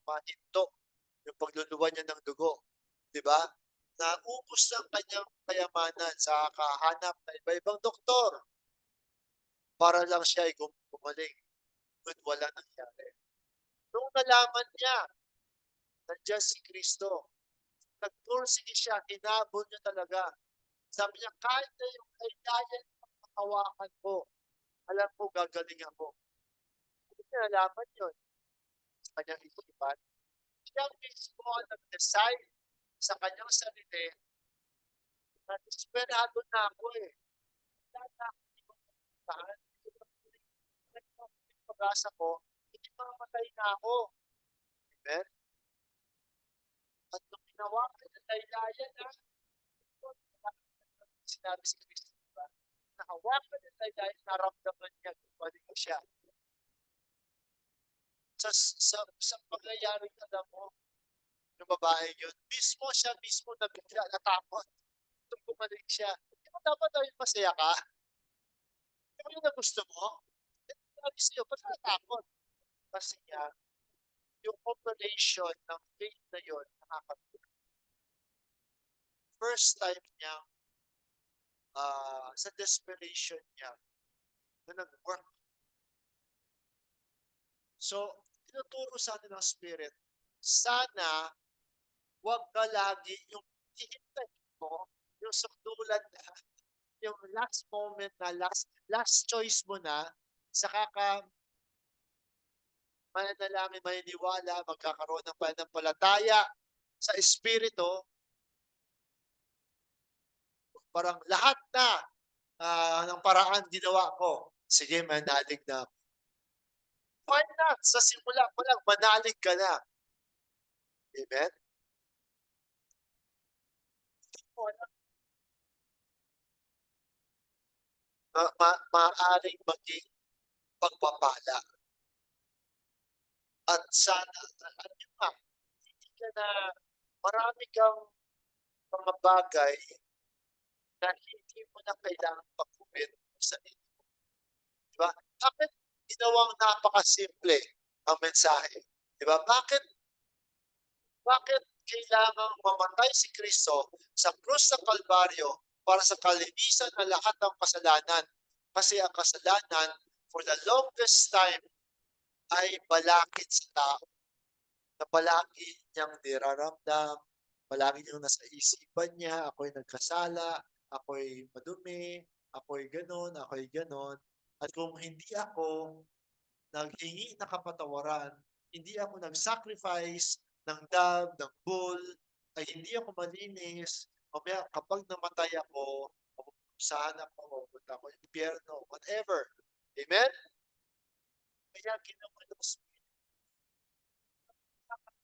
mahinto yung pagluluwa niya ng dugo, diba? Naubos ang kanyang kayamanan sa kahanap na iba-ibang doktor para lang siya ay gumaling. Ngunit wala nangyari. Nung nalaman niya, nandiyan si Kristo, nagpursige siya, hinabol niya talaga. Sabi niya, kahit na yung kailangan ng hawakan ko, alam ko gagaling ako. Hindi niya nalaman yun sa kanyang isipan. Siya mismo ang nag-decide sa kanyang sarili na desperado na ako eh. Wala na akong ibang puntahan. Pag-asa ko, hindi mamatay na ako. Amen? At nung ginawa ko ng laylayan na, sinabi si Kristo, diba? Nahawakan ng laylayan, naramdaman niya kung balik siya. Sa paglayaring alam mo, yung babae yun, siya mismo nabigla, natakot. Nung bumalik siya, di ba dapat tayo masaya ka? Di ba yun na gusto mo? Sabi sa'yo, ba't natakot? Kasi nga, yung operation ng faith na yun, nakakatulong. First time niya, sa desperation niya, na nag-work. So, tinuturo sa atin ng Spirit, sana wag ka lagi yung hihintay mo, yung sukdulan na, yung last moment na, last choice mo na, saka ka mananalangin, maniniwala, magkakaroon ng pananampalataya sa Espiritu, parang lahat na ng paraan ginawa ko. Sige, manalig na. Why not? Sa simula pa lang, manalig ka na. Amen? Maaaring maging pagpapala. At sana, alam nyo nga, hindi ka na, marami kang mga bagay na hindi mo na kailangan pagkumin sa sarili mo. Diba? Bakit ginawang napakasimple ang mensahe? Diba? Bakit kailangang mamatay si Kristo sa krus ng Kalbaryo para sa kalinisan ng lahat ng kasalanan? Kasi ang kasalanan, for the longest time, ay balakid sa tao na palagi niyang niraramdam, palagi niyang nasa isipan niya, ako'y nagkasala, ako'y madumi, ako'y ganon, ako'y ganon. At kung hindi ako naghingi ng kapatawaran, hindi ako nag-sacrifice ng dove, ng bull, ay hindi ako malinis. Mamaya kapag namatay ako, saan ako, pupunta ako ng impyerno, whatever. Amen? Kaya ginawa ng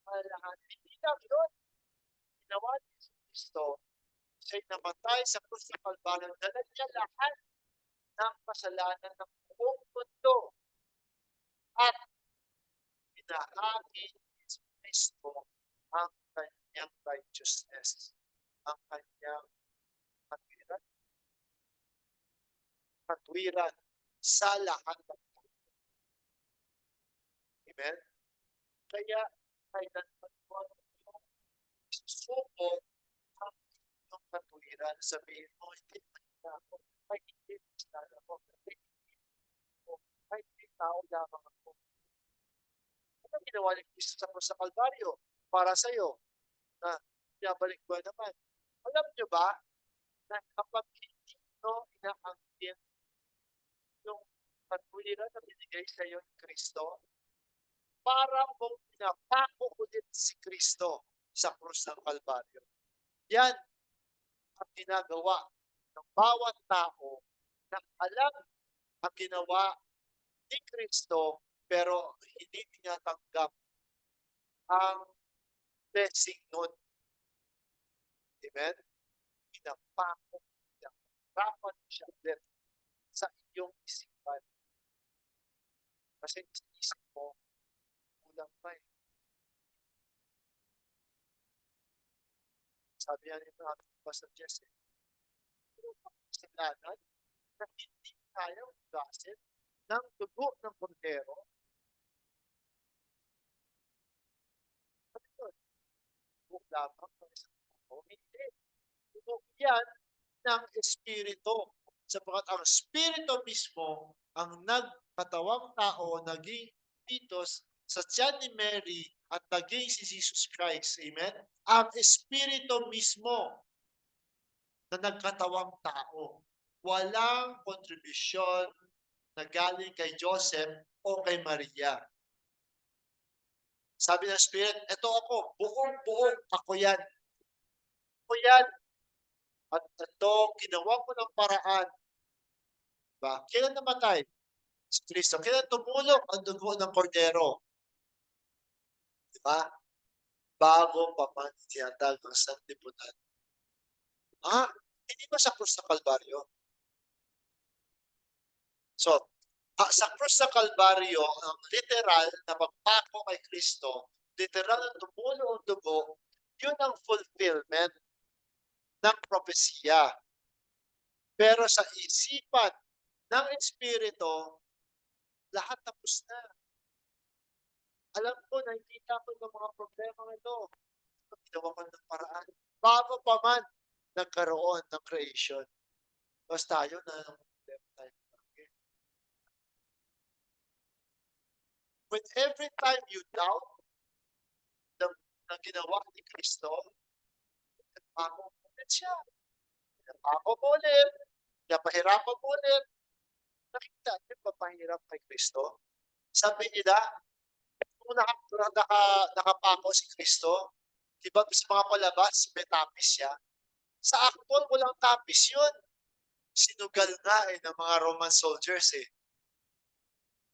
lahat. Hindi lang yun. Ginawa ni Kristo, siya'y namatay sa krus ng Kalbaryo. Dala niya lahat ng kasalanan ng buong mundo. At inaangin ni Kristo ang kanyang righteousness, ang kanyang katwiran sa lahat ng tao. Amen? Kaya, kailanman mo isusuko ang inyong katwiran. Sabihin mo, hindi na ako, ay hindi na ako, ay hindi tao lamang ako. Ano ginawa ni Kristo sa Kalbaryo para sa iyo na pinabalik ko naman? Alam nyo ba na kapag hindi nyo inaangkin yung katwiran na binigay sa iyo ni Kristo, para mong pinapako ulit si Kristo sa krus ng Kalbaryo. Yan ang ginagawa ng bawat tao na alam ang ginawa ni Kristo pero hindi tinatanggap ang blessing nun. Amen? Pinapako niya. Rapat siya ulit sa iyong isipan. Kasi isip mo, kulang pa eh. Sabi nga nito ating Pastor Jess eh, kasalanan na hindi kayang hugasin ng dugo ng kondero. Ano yun? Dugo lamang ng isang tao? Hindi. Dugo yan ng Espiritu. Sapagkat ang Espiritu mismo ang nagkatawang tao, naging pitos sa tiyan ni Mary at naging si Jesus Christ. Amen? Ang Espiritu mismo na nagkatawang tao. Walang kontribusyon na galing kay Joseph o kay Maria. Sabi ng Spirit, eto ako, buong-buong ako yan. Ako yan. At ito, ginawa ko ng paraan. Diba? Kailan namatay? Si Kristo. Kailan tumulong ang dugo ng kordero? Diba? Bago pa man tinatag ang sanlibutan. Hindi ba sa krus sa Kalbaryo? So, sa krus sa Kalbaryo, ang literal na pagpako kay Kristo, literal na tumulo ang dugo, yun ang fulfillment ng propesya. Pero sa isipan ng Espiritu, lahat tapos na. Alam ko, nakikita ko ng mga problema ito. Ginawa ko ng paraan. Bago pa man nagkaroon ng creation. Tapos tayo na problema tayo. When every time you doubt na ginawa ni Kristo, ako ulit siya. Ako ulit. Napahirapan mo ulit. Nakita niyo papahirap kay Kristo? Sabi nila, kung nakapako si Kristo, di ba sa mga palabas, may tapis siya? Sa actual, walang tapis yun. Sinugal nga ng mga Roman soldiers eh.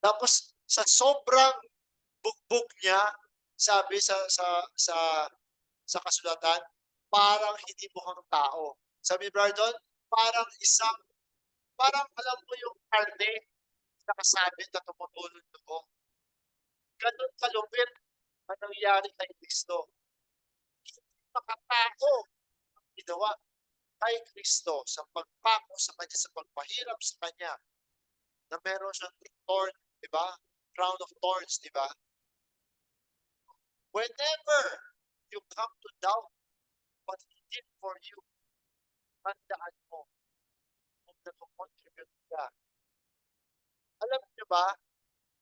Tapos, sa sobrang bugbog niya, sabi sa kasulatan, parang hindi mukhang tao. Sabi ni Brardon, parang alam mo yung karne na kasabit na tumutulog dugo. Ganun kalupit ang nangyari kay Kristo. Hindi makatao ang ginawa kay Kristo sa pagpako sa kanya, sa pagpahirap sa kanya, na meron siyang thorn, di ba? Crown of thorns, di ba? Whenever you come to doubt what He did for you, tandaan mo kung nag-contribute ka. Alam niyo ba,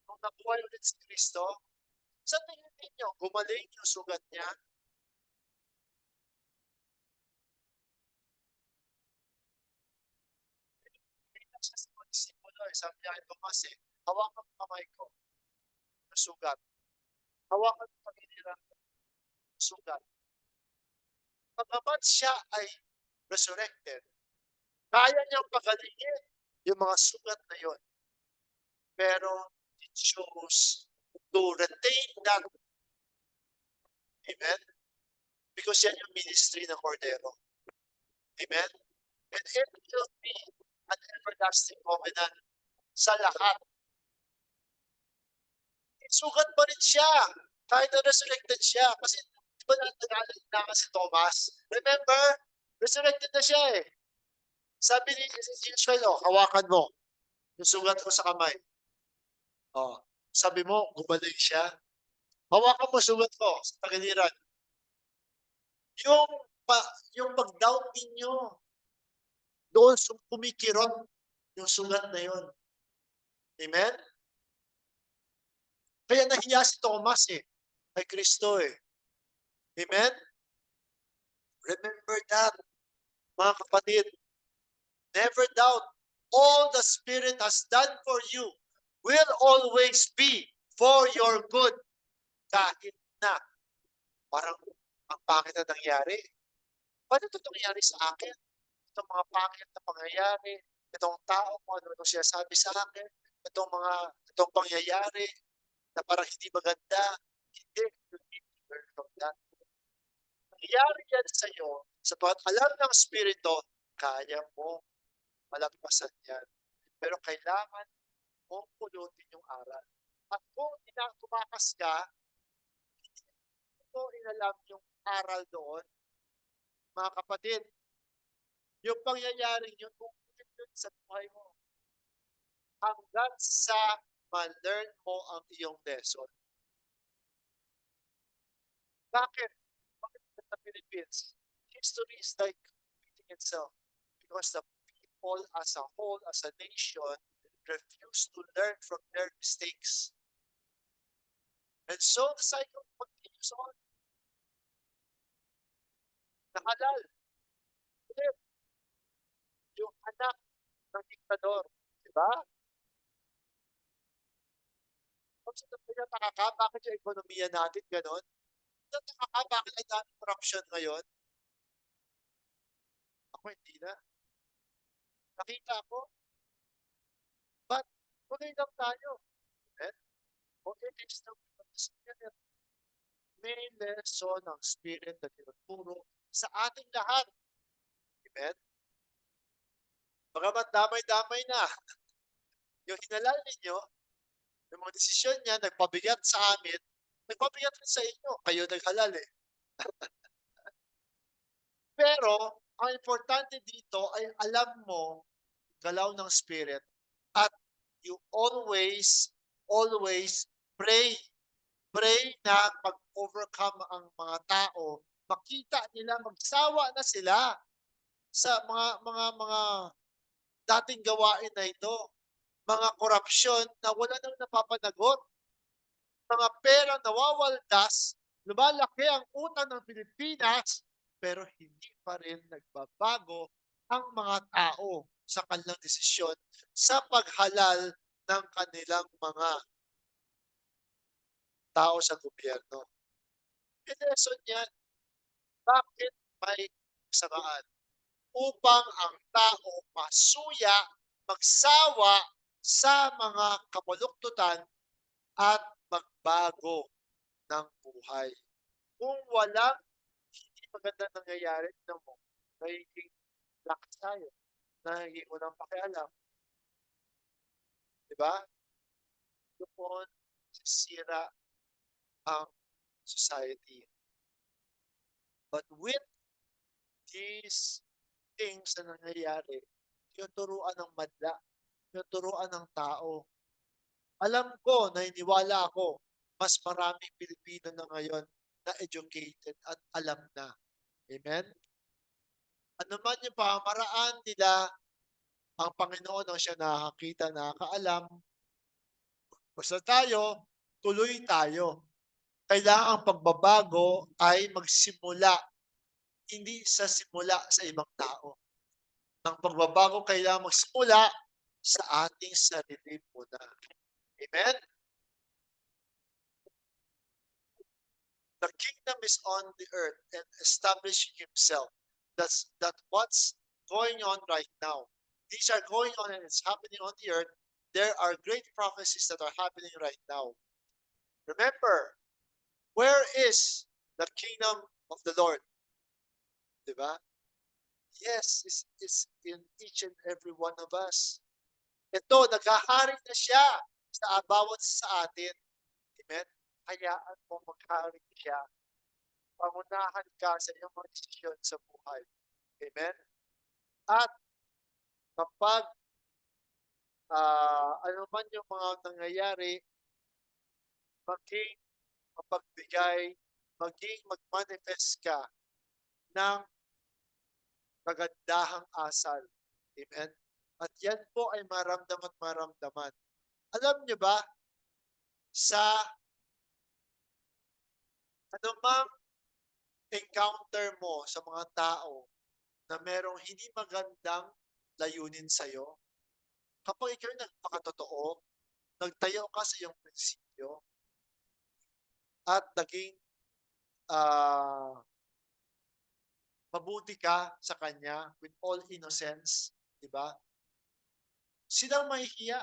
kung nabuhay ulit si Kristo, sa tingin ninyo, gumaling yung sugat niya? Siya sa magsimulo, sabi niya kay Tomas eh, hawakan mo kamay ko, yung sugat. Hawakan mo paginiran ko, yung sugat. Pagkaman siya ay resurrected, kaya niyang pagalingin yung mga sugat na yon. Pero it chose to retain that. Amen? Because yan yung ministry ng Cordero. Amen? And it will be an everlasting covenant sa lahat. Sugat pa rin siya. Kahit na resurrected siya. Kasi di ba nag-aalinlangan si Thomas? Remember? Resurrected na siya eh. Sabi ni Jesus Christ, hawakan mo yung sugat ko sa kamay. Sabi mo, gumaling siya. Hawakan mo sugat ko sa tagiliran. Yung pag-doubt ninyo, doon kumikirot yung sugat na yun. Amen? Kaya nahiya si Thomas eh, kay Kristo eh. Amen? Remember that, mga kapatid. Never doubt. All the Spirit has done for you will always be for your good. Kahit na parang ang pangit na nangyari. Paano ito nangyari sa akin? Itong mga pangit na pangyayari, itong tao kung ano siya sabi sa akin, itong pangyayari na parang hindi maganda. Hindi, you need to learn from that. Nangyari yan sa iyo, sapagkat alam ng Espiritu, kaya mo malagpasan yan. Pero kailangan mong pulutin yung aral. At kung tumakas ka, hindi mo inalam yung aral doon, mga kapatid, yung pangyayaring yun, uulit yun sa buhay mo hanggang sa ma-learn mo ang iyong lesson. Bakit? Bakit sa Philippines? History is like repeating itself because the people as a whole, as a nation, refuse to learn from their mistakes. And so the cycle continues on. Nahalal. Ulit, yung anak ng diktador. Diba? Kung sa nagtataka ka, bakit yung ekonomiya natin ganon? Nagtataka ka, bakit ang daming corruption ngayon? Ako hindi na. Nakita ko, but tuloy lang tayo. Amen? O it is the Spirit. May lesson ng Spirit na tinuturo sa ating lahat. Amen? Bagamat damay-damay na, yung hinalal ninyo, yung mga desisyon niya, nagpabigat sa amin, nagpabigat rin sa inyo. Kayo naghalal eh. Pero, ang importante dito ay alam mo galaw ng Spirit at you always pray. Pray na pag-overcome ang mga tao, makita nila magsawa na sila sa mga dating gawain na ito. Mga korupsyon na wala nang napapanagot. Mga perang nawawaldas, lumalaki ang utang ng Pilipinas, pero hindi pa rin nagbabago ang mga tao sa kanilang desisyon sa paghalal ng kanilang mga tao sa gobyerno. Yung lesson yan, bakit may kasamaan? Upang ang tao masuya, magsawa sa mga kapuluktutan at magbago ng buhay. Kung walang hindi maganda nangyayari, tignan mo, nagiging lakas tayo, nagiging walang pakialam. Diba? Doon sisira ang society. But with these things na nangyayari, tinuturuan ng madla, tinuturuan ng tao. Alam ko, naniniwala ako, mas maraming Pilipino na ngayon na educated at alam na. Amen? Ano man yung pamamaraan nila, ang Panginoon ang siya nakakita, nakakaalam. Basta tayo, tuloy tayo. Kailangan ang pagbabago ay magsimula, hindi sa simula sa ibang tao. Ang pagbabago kailangan magsimula sa ating sarili muna. Amen? The kingdom is on the earth and establishing himself. That's what's going on right now. These are going on and it's happening on the earth. There are great prophecies that are happening right now. Remember, where is the kingdom of the Lord? Diba? Yes, it's in each and every one of us. Ito, naghahari na siya sa bawat sa atin. Amen? Hayaan mo maghari siya. Pangunahan ka sa iyong mga desisyon sa buhay. Amen? At kapag ano man yung mga nangyayari, maging mapagbigay, maging mag-manifest ka ng kagandahang asal. Amen? At yan po ay maramdaman. Alam niyo ba, sa anumang encounter mo sa mga tao na merong hindi magandang layunin sa'yo, kapag ikaw nagpakatotoo, nagtayo ka sa iyong prinsipyo, at naging mabuti ka sa kanya with all innocence, di ba? Silang mahihiya.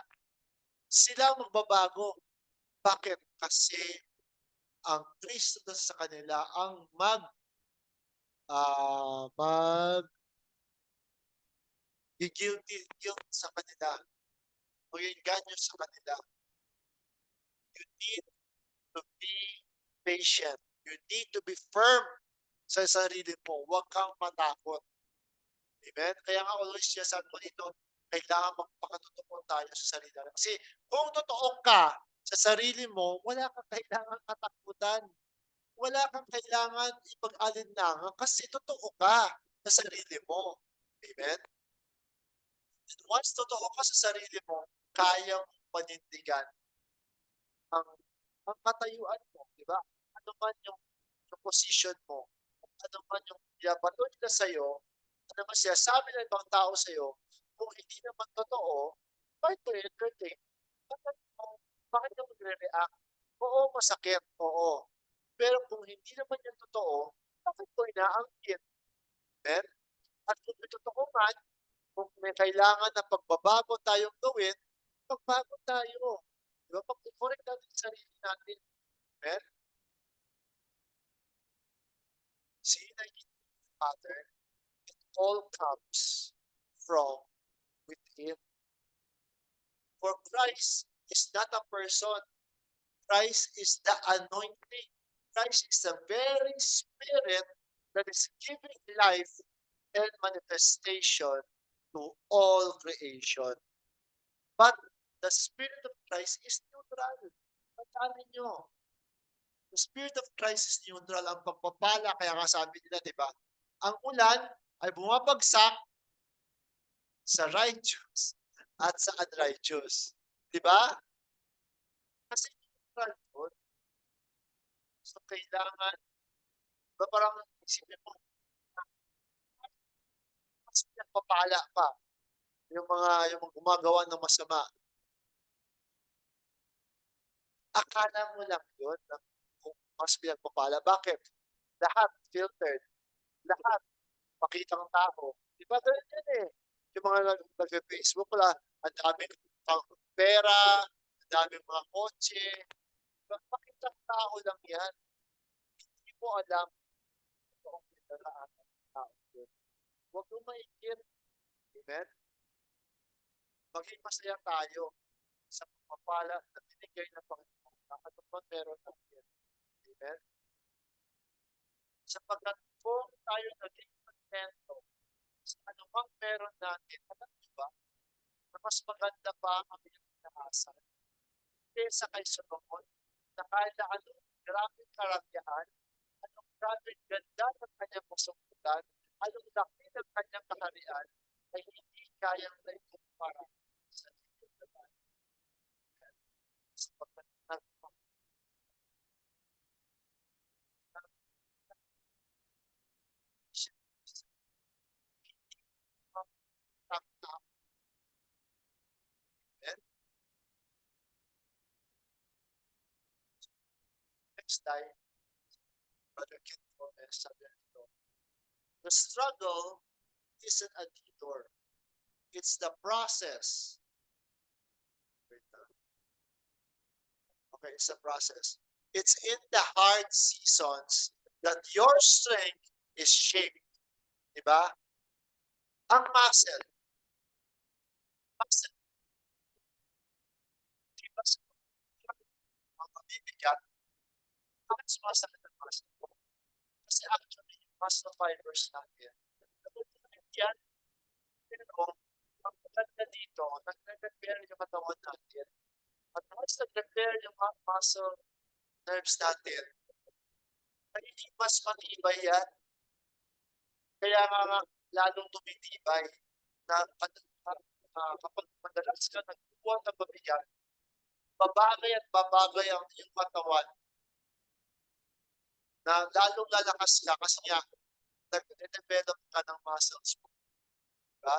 Silang magbabago. Bakit? Kasi ang Kristo sa kanila ang guilt sa kanila, mag-enganyo sa kanila. You need to be patient. You need to be firm sa sarili mo. Huwag kang matakot. Amen? Kaya nga always siya sabi ko dito, kailangan magpakatotoo tayo sa sarili natin. Kasi kung totoo ka sa sarili mo, wala kang kailangan katakutan. Wala kang kailangan ipag-alinlangan kasi totoo ka sa sarili mo. Amen? And once totoo ka sa sarili mo, kayang panindigan ang ang katayuan mo, di ba? Ano man yung position mo, ano man yung binabato nila sa'yo, ano man sinasabi ng ibang tao sa'yo, kung hindi naman totoo, bakit mo entertain? Bakit ka magre-react? Oo, masakit, oo. Pero kung hindi naman yan totoo, bakit mo inaanggit? Amen? At kung may totoo man, kung may kailangan na pagbabago tayong gawin, magbago tayo. Di ba? Pag-correct natin yung sarili natin. Amen? See, Father, it all comes from within. For Christ is not a person. Christ is the anointing. Christ is the very spirit that is giving life and manifestation to all creation. But the Spirit of Christ is neutral. Tandaan nyo, the Spirit of Christ is neutral. Ang pagpapala, kaya nga sabi nila, di ba? Ang ulan ay bumabagsak sa righteous at sa unrighteous. Di ba? Kasi neutral yun. So, kailangan, ba parang isipin mo, mas pinagpapala pa yung mga gumagawa ng masama. Akala mo lang yun na kung mas pinagpapala. Bakit? Lahat filtered. Lahat pakitang tao. Di ba ganun yan eh? Yung mga nag-Facebook wala, ang daming pera, ang daming mga kotse. Diba? Pakitang tao lang yan. Hindi mo alam kung pinaraan ng tao yun. Huwag mo maigit. Amen? Maging masaya tayo sa pagpapala na binigay ng Panginoon na ano meron natin. Amen? Sapagkat kung tayo naging kontento sa anumang meron natin, alam niyo ba, na mas maganda pa ang iyong inaasan kaysa kay Solomon na kahit na anong grabing karangyaan, anong grabing ganda ng kanyang kasungutan, anong laki ng kanyang kaharian, ay hindi kayang naikumpara sa iyong naman. Sapagkat next time, Brother Kit Gomez sabi nito, the struggle isn't a detour. It's the process. Okay, it's the process. It's in the hard seasons that your strength is shaped. Diba? Ang muscle, diba sa mga mabibigat, bakit sumasakit ang muscle mo? Kasi actually, yung muscle fibers natin, nabubuhay yan, pero ang maganda dito, nag-repair yung katawan natin. At once nag-repair yung muscle nerves natin, nagiging mas matibay yan. Kaya nga lalong tumitibay na kapag madalas ka nagbubuhat ng mabigat, babagay at babagay ang iyong katawan na lalong lalakas ka kasi nga nag-develop ka ng muscles mo. Diba?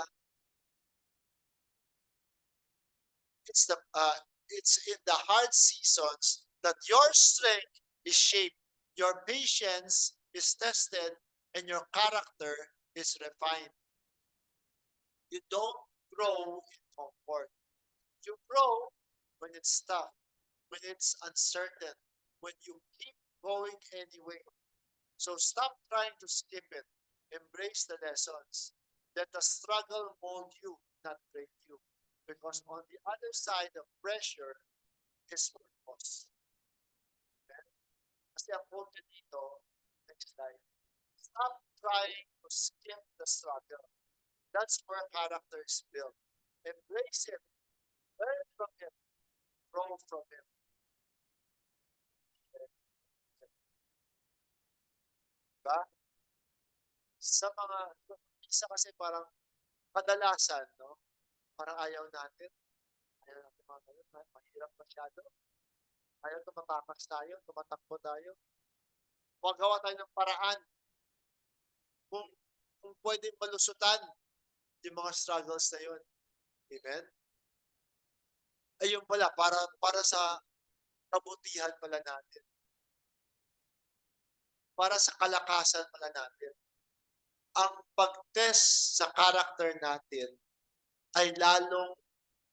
It's in the hard seasons that your strength is shaped, your patience is tested, and your character is refined. You don't grow in comfort. You grow when it's tough, when it's uncertain, when you keep going anyway. So stop trying to skip it. Embrace the lessons. Let the struggle mold you, not break you. Because on the other side of pressure is purpose. Okay? Kasi ang quote dito, next slide, stop trying to skip the struggle. That's where character is built. Embrace it. Learn from it. Grow from it. Diba? Sa mga, isa kasi parang kadalasan, no? Parang ayaw natin. Ayaw natin mga ganun. Mahirap masyado. Ayaw tumatakas tayo. Tumatakbo tayo. Magawa tayo ng paraan. Kung pwedeng malusutan yung mga struggles na yun. Amen? Ayun pala, para sa kabutihan pala natin. Para sa kalakasan pala natin. Ang pag-test sa character natin ay lalong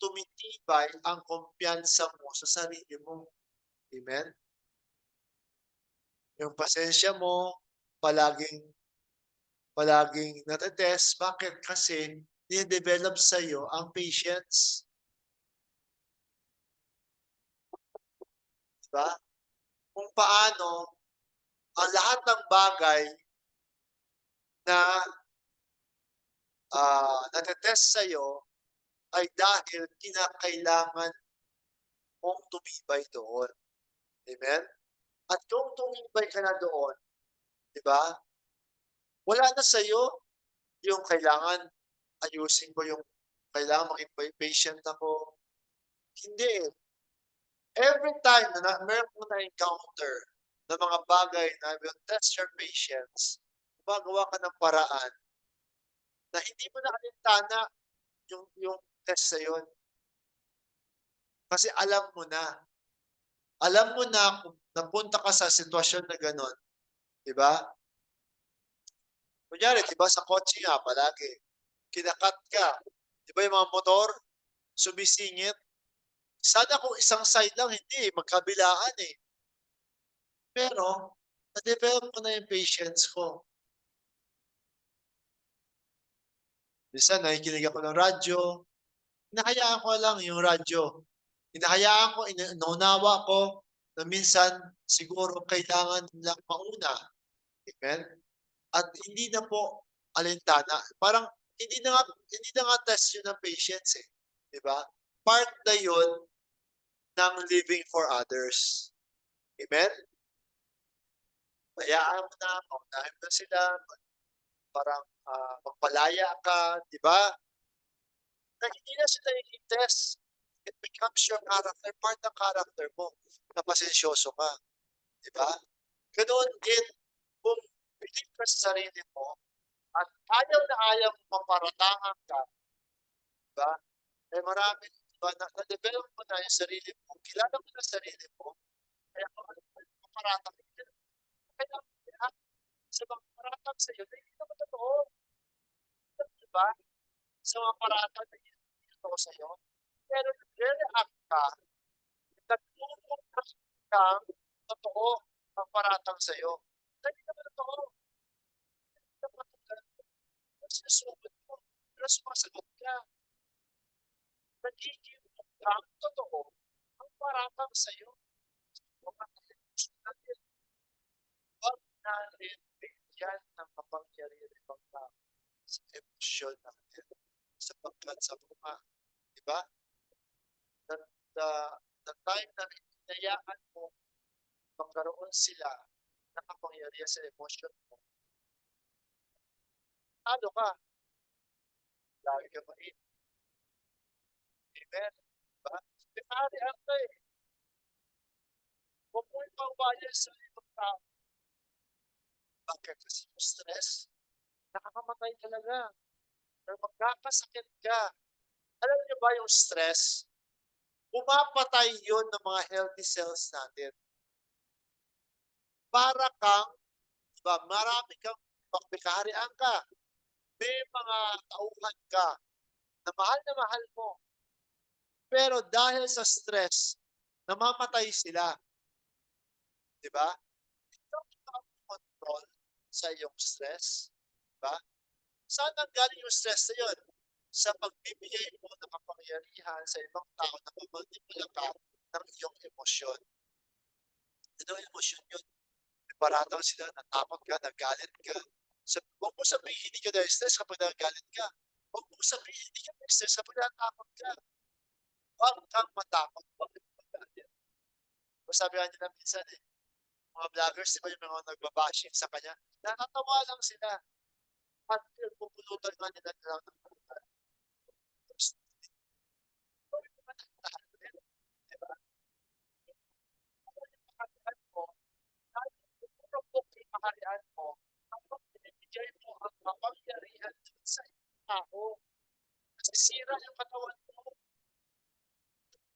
tumitibay ang kumpiyansa mo sa sarili mo. Amen? Yung pasensya mo, palaging natetest. Bakit? Kasi ni-develop sa iyo ang patience. Diba? Kung paano ang lahat ng bagay na natetest sa iyo ay dahil kinakailangan mong tumibay doon. Amen? At kung tumibay ka na doon, di ba? Wala na sa iyo yung kailangan ayusin ko yung kailangan maging patient ako. Hindi. Every time na meron mo na-encounter na mga bagay na will test your patience, gumagawa ka ng paraan na hindi mo na alintana yung test na yun. Kasi alam mo na. Alam mo na kung napunta ka sa sitwasyon na gano'n, di ba? Kunyari, di ba, sa kotse nga palagi, kinakat ka. Di ba yung mga motor, sumisingit? Sana kung isang side lang, hindi, magkabilaan eh. Pero, na-develop ko na yung patience ko. Minsan, nakikinig ako ng radyo, hinahayaan ko lang yung radyo. Hinahayaan ko, inuunawa ko na minsan siguro kailangan lang mauna. Amen? At hindi na po alintana. Parang hindi na nga test yun ng patience eh. Di ba? Part na yun ng living for others. Amen? Hayaan mo na, paunahin mo sila, parang magpalaya ka, di ba? Na hindi na sila i-test. It becomes your character, part ng character mo, na pasensyoso ka. Di ba? Ganoon din, kung believe ka sa sarili mo, at ayaw na ayaw maparatangan ka, di ba? Eh marami, di ba, na-develop mo na yung sarili mo, kilala mo na sarili mo, kaya kung ano maparatang, kailangan mo na sa mga paratang sa iyo, hindi naman totoo. Di ba? Sa mga paratang na hindi totoo sa iyo, pero nag-react ka, nagtutulong kang totoo ang paratang sa iyo. Hindi naman totoo. Hindi naman totoo. Sinusugod mo, pero sumasagot ka. Nagiging ang totoo ang paratang sa iyo. Huwag natin bigyan ng kapangyarihan sa emosyon natin sapagkat sa mga, di ba? The time na hinayaan mo magkaroon sila ng kapangyarihan sa emosyon mo, talo ka. Lagi ka mait. Amen. Diba? Pinari ang eh. Huwag mo ipangbayan sa ibang tao. Bakit? Kasi yung stress, nakakamatay talaga. Pero magkakasakit ka. Alam niyo ba yung stress? Pumapatay yun ng mga healthy cells natin. Para kang, diba, marami kang pagpikaharian ka. May mga tauhan ka na mahal mo. Pero dahil sa stress, namamatay sila. Diba? Ito ang control sa iyong stress. Diba? Saan nanggaling yung stress na yun? Sa pagbibigay mo ng kapangyarihan sa ibang tao na mamanipula ka ng iyong emosyon. Ano emosyon yun? May paratang sila, natakot ka, nagalit ka. Huwag mo sabihin hindi ka na-stress kapag nagalit ka. Huwag mo sabihin hindi ka na-stress kapag natakot ka. Huwag kang matakot, huwag kang magalit. Sabi nga nila minsan mga vloggers, di ba yung mga nagbabashing sa kanya, nakatawa lang sila. At pupulutan nga nila lang ng mga diba? Kaharian mo, kahit pupurupok yung kaharian mo, kapag binibigay mo ang kapangyarihan sa isang tao, nasisira yung katawan mo,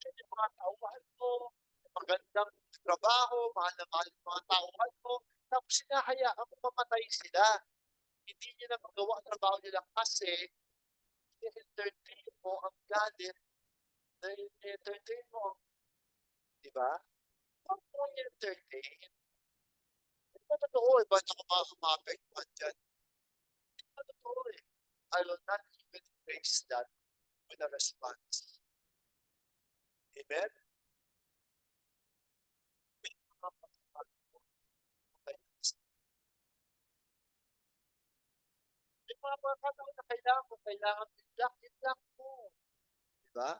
yung mga tauhan mo, magandang trabaho, mahal na mahal yung mga tauhan mo, tapos sinahayaan mo mamatay sila. Hindi nila magawa ang trabaho nila kasi i-entertain mo ang galit na i-entertain mo, di ba? Huwag mo i-entertain. Ito totoo, ba't ako maapektuhan dyan? Ito totoo I will not even face that with a response. Amen? May mga pagkakataon may mga pagkakataon na kailangan i-block mo. Di ba?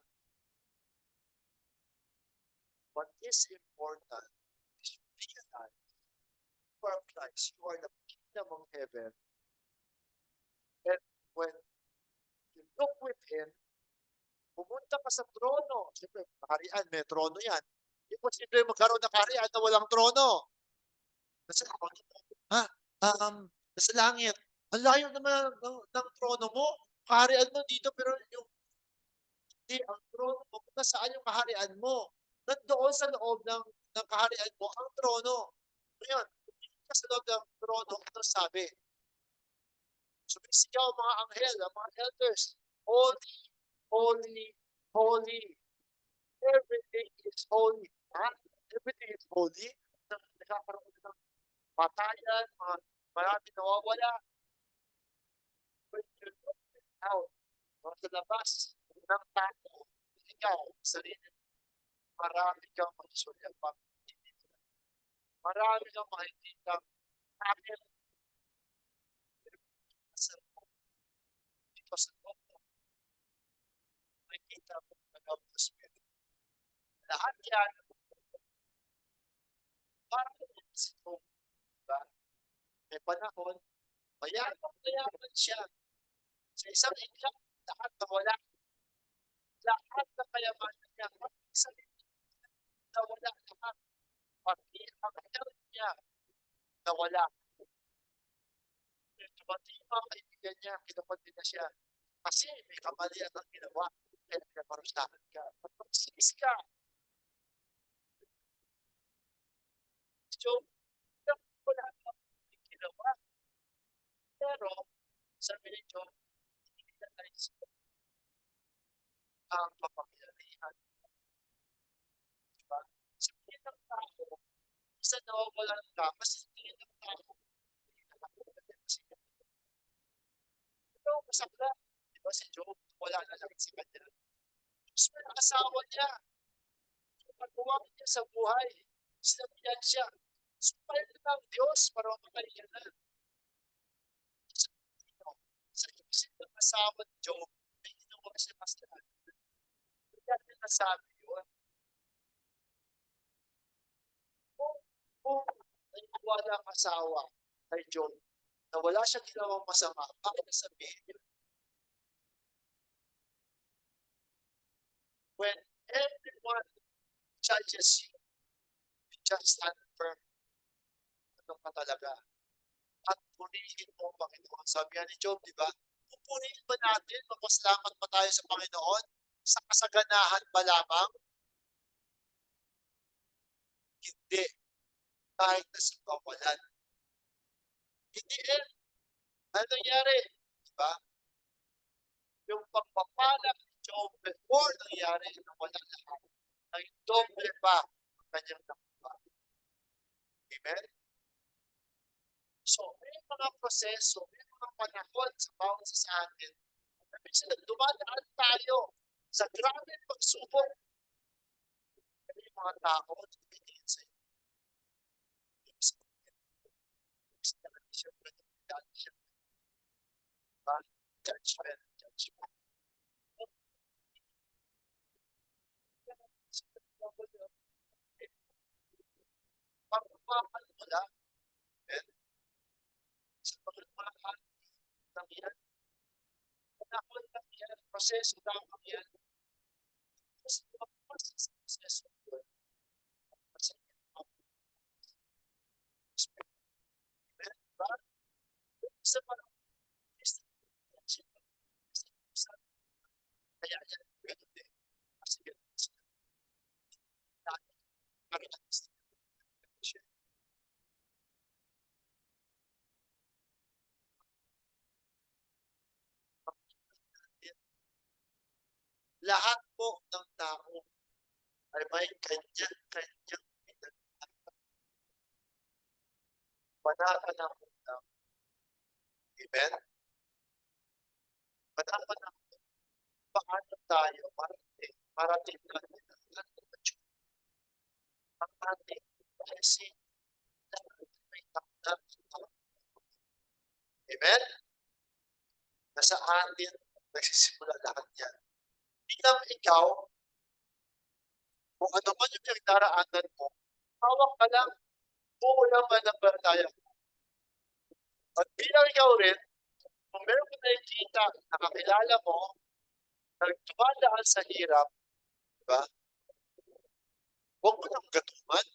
What is important is you realize you are Christ, you are the kingdom of heaven. And when you look within, pumunta ka sa trono. Siyempre, kaharian, may trono yan. Imposible magkaroon ng kaharian na walang trono. Nasa, ha? Nasa langit. Ang layo naman ng trono mo. Kaharian mo dito, pero yung ang trono mo, kung nasaan yung kaharian mo. Nandoon sa loob ng kaharian mo ang trono. Ngayon, ka sa loob ng trono, ito sabi. Sumisigaw mga anghel, mga elders, holy, holy, holy. Everything is holy. Ha? Everything is holy. Nagkakaroon ng patayan, marami nawawala. When you look out, sa labas ng tao, ikaw, sarili, marami kang magsulyapang marami kang makikitang akin sa dito sa loob mo. Makikita mo ang Spirit. Lahat yan, parang si Tom, diba? May panahon, mayaman siya. Sa isang ilang, lahat nawala. Lahat na kayamanan niya, pati sa nawala lahat. Pati ang health niya, nawala. Pati yung mga kaibigan niya, kinukundi na siya. Kasi may kamalian ang ginawa. Kaya pinaparusahan ka. Magpagsis ka. So, wala kang ginawa. Pero, sabi ni Job, hindi na tayo ang kapangyarihan. Diba? Sa tingin ng tao, isa nawawalan ka kasi sa tingin ng tao, hindi na nakulat kasi ito, masakla. Diba si Job, wala na lang si kanya. Diyos mo ang asawa niya. Paggawa niya sa buhay, sinabihan siya. Sumpahin na ng Diyos para mamatay niya na. Sa isip ng asawa ni Job, may ginawa siya kasalanan. Kaya niya nasabi yun. Kung naniwala ang asawa kay Job na wala siyang ginawang masama, bakit nasabihin niya? When everyone judges you, you just stand firm. Ano ka talaga? At purihin mo ang Panginoon. Sabi ni Job, di ba? Pupurihin ba natin, magpaslamat pa tayo sa Panginoon sa kasaganahan pa lamang? Hindi. Kahit na sa kawalan. Hindi ano nangyari? Di ba? Yung pagpapala ni Job before nangyari na wala lahat, ay doble pa ang kanyang nakuha. Amen? So, may mga proseso, may mga panahon sa bawat sa atin. Minsan, dumadaan tayo sa grabing pagsubok. mga tao na tumitingin sa'yo. Judgment, judgment. Pagpapagal mo lang, eh, sa pagmamahal ng yan, panahon lang yan, proseso lang yan. Kasi proseso yun. Kasi diba? Sa parang kaya yan, ganun din. Kasi ganun sila. Parang lahat po ng tao ay may kanya-kanyang pananampalataya. Amen? Pananampalataya. Paano tayo marating natin ang ating blessing na may takdang. Amen? Nasa atin nagsisimula lahat yan. Bilang ikaw, kung ano man yung pinagdaraanan mo, hawak ka lang, buo naman ang balataya. At bilang ikaw rin, kung meron ka nakikita, nakakilala mo, nagdumadaan sa hirap, diba? Huwag mo nang gatuman.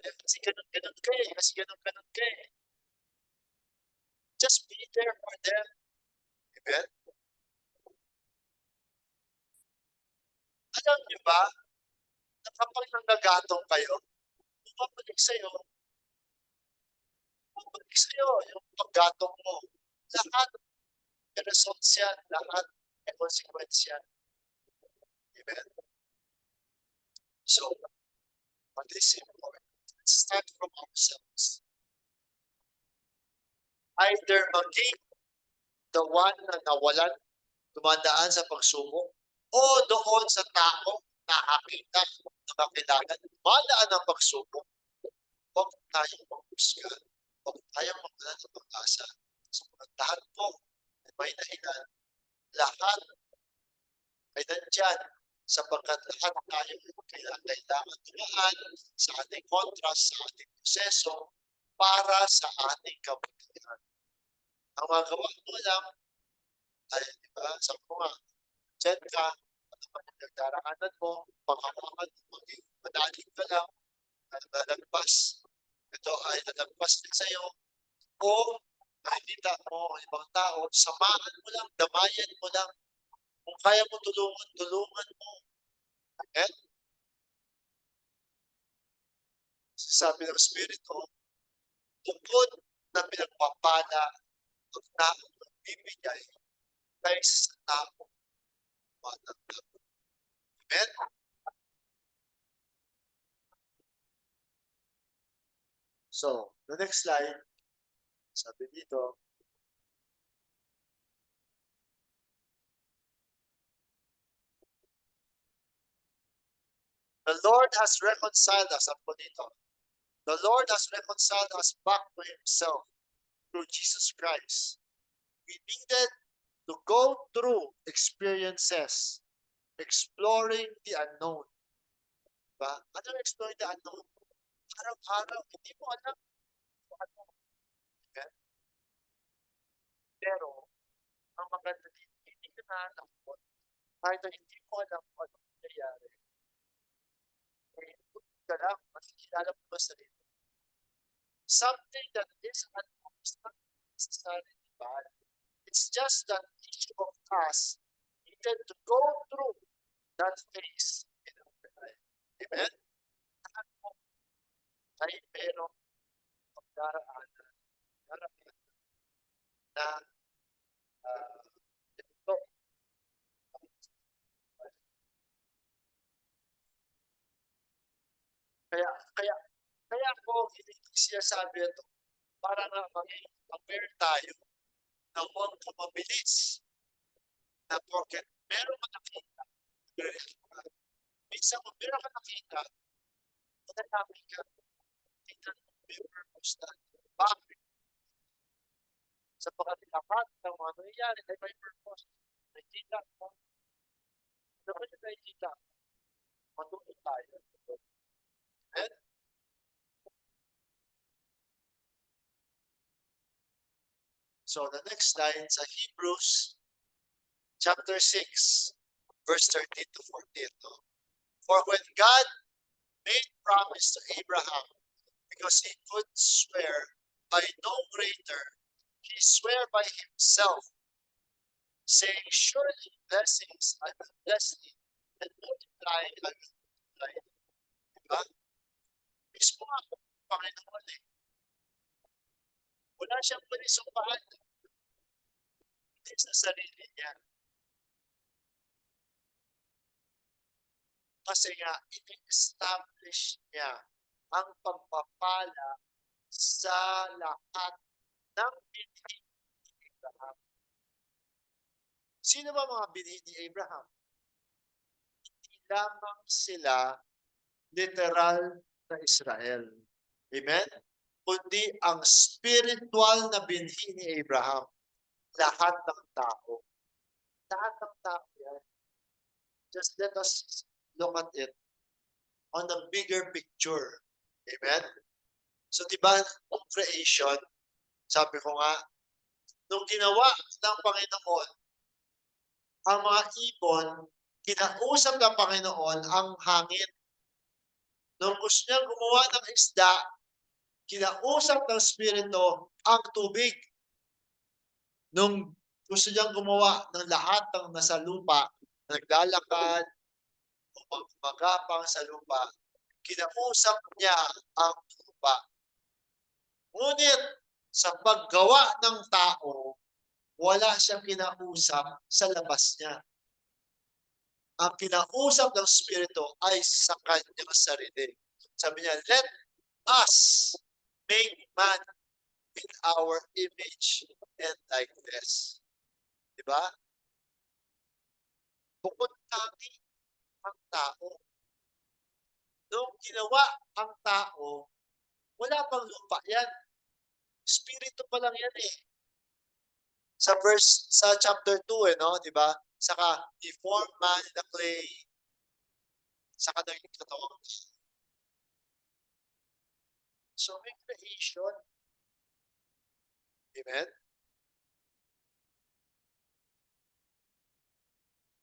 Kasi ganun ka eh, kasi ganun ka eh. Just be there for them. Amen? Alam niyo ba, na kapag nanggagatong kayo, bumabalik sa'yo yung paggatong mo. Lahat may results yan, lahat may consequence yan. Amen? So, what is important? Let's start from ourselves. Either maging the one na nawalan, dumadaan sa pagsubok, o doon sa tao nakakita, nakakilala, dumadaan ng pagsubok, huwag tayong maghusga, huwag tayong mawala ng pag-asa. So, lahat po may dahilan, lahat ay nandyan sapagkat lahat tayo kailangan dumaan sa ating contrast, sa ating proseso para sa ating kabutihan. Ang magawa mo lang ay, di ba, sabi ko nga, dyan ka, ano man yung nagdaraanan mo, panghawakan mo, maging madaling ka lang, nalagpas, ito ay nalagpas din sa'yo, o nakikita mo ang ibang tao, samahan mo lang, damayan mo lang, kung kaya mo tulungan, tulungan mo. Amen? Sabi ng Espiritu, tungkol na pinagpapala ang taong nagbibigay kaysa sa taong matanggap. Amen? So, the next slide, sabi dito, the Lord has reconciled us, sabi dito, the Lord has reconciled us back to Himself through Jesus Christ. We needed to go through experiences, exploring the unknown. Diba? Ano yung exploring the unknown? Araw-araw, hindi mo alam kung ano. Okay? Pero, ang maganda dito, hindi ka nalakot. Kahit na hindi mo alam kung ano nangyayari. Eh, tuloy ka lang, makikilala mo ba sarili? Something that is unknown is not necessarily bad. It's just that each of us needed to go through that phase in our life. Amen? Lahat mo ay merong pagdaraanan na ito. Kaya ko sinasabi ito para nga maging aware tayo na huwag ka mabilis na porket meron ka nakita, Minsan kung meron ka nakita, matatapos ka, tingnan mo may purpose na. Bakit? Sa pagkatilakat ng mga nangyayari ay may purpose. Nakikita mo. Ano ba yung nakikita? Matuto tayo. And so the next line sa Hebrews chapter 6, verse 13 to 14. No? For when God made promise to Abraham, because he could swear by no greater, he swore by himself, saying, surely blessings I will bless thee, and multiply I will multiply thee. Diba? Mismo ako, Panginoon eh. Wala siyang panisumpaan. Hindi sa sarili niya. Kasi nga, in-establish niya ang pagpapala sa lahat ng binhi ni Abraham. Sino ba mga binhi ni Abraham? Hindi lamang sila literal na Israel. Amen? Kundi ang spiritual na binhi ni Abraham. Lahat ng tao. Lahat ng tao yan. Just let us look at it on the bigger picture. Amen? So, di ba, ang creation, sabi ko nga, nung ginawa ng Panginoon, ang mga ibon, kinausap ng Panginoon ang hangin. Nung gusto niyang gumawa ng isda, kinausap ng Espiritu ang tubig. Nung gusto niyang gumawa ng lahat ng nasa lupa, naglalakad, magapang sa lupa, kinausap niya ang lupa. Ngunit sa paggawa ng tao, wala siyang kinausap sa labas niya. Ang kinausap ng Espiritu ay sa kanyang sarili. Sabi niya, let us make man in our image and likeness. Diba? Bukod kami ang tao. Nung ginawa ang tao, wala pang lupa yan. Espiritu pa lang yan eh. Sa chapter 2 eh, no? Diba? Saka, he formed man in the clay. Saka naging katawan. So, may creation. Amen?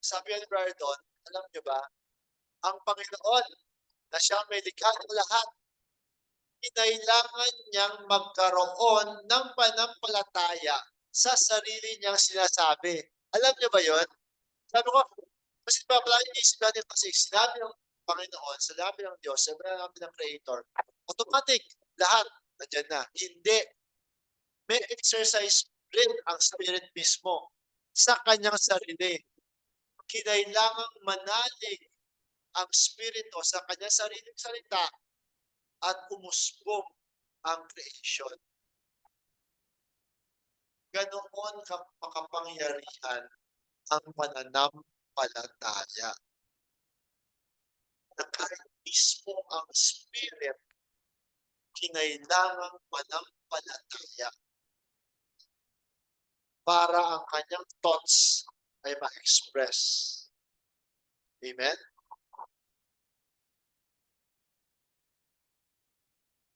Sabi ni Brother Don, alam nyo ba, ang Panginoon na siyang may likha ng lahat, kinailangan niyang magkaroon ng panampalataya sa sarili niyang sinasabi. Alam niyo ba yon? Sabi ko, kasi papalagi inisip natin kasi sinabi ng Panginoon, sinabi ng Diyos, sinabi ng Creator, automatic, lahat, nandiyan na. Hindi. May exercise rin ang Spirit mismo sa kanyang sarili. Kinailangang manalig ang Spirito sa kanyang sariling salita at umusbong ang creation. Ganoon makapangyarihan ang pananampalataya. Na kahit mismo ang Spirit, kinailangang manampalataya para ang kanyang thoughts ay ma-express. Amen?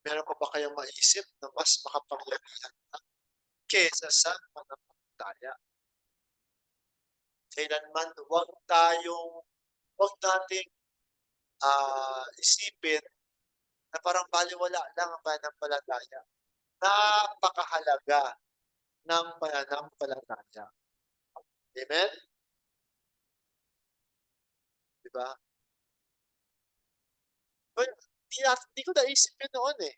Meron pa ba kayong maisip na mas makapangyarihan kesa sa pananampalataya? Kailanman huwag nating isipin na parang baliwala lang ang pananampalataya. Napakahalaga ng pananampalataya. Amen? Diba? Well, hindi ko naisip yun noon eh.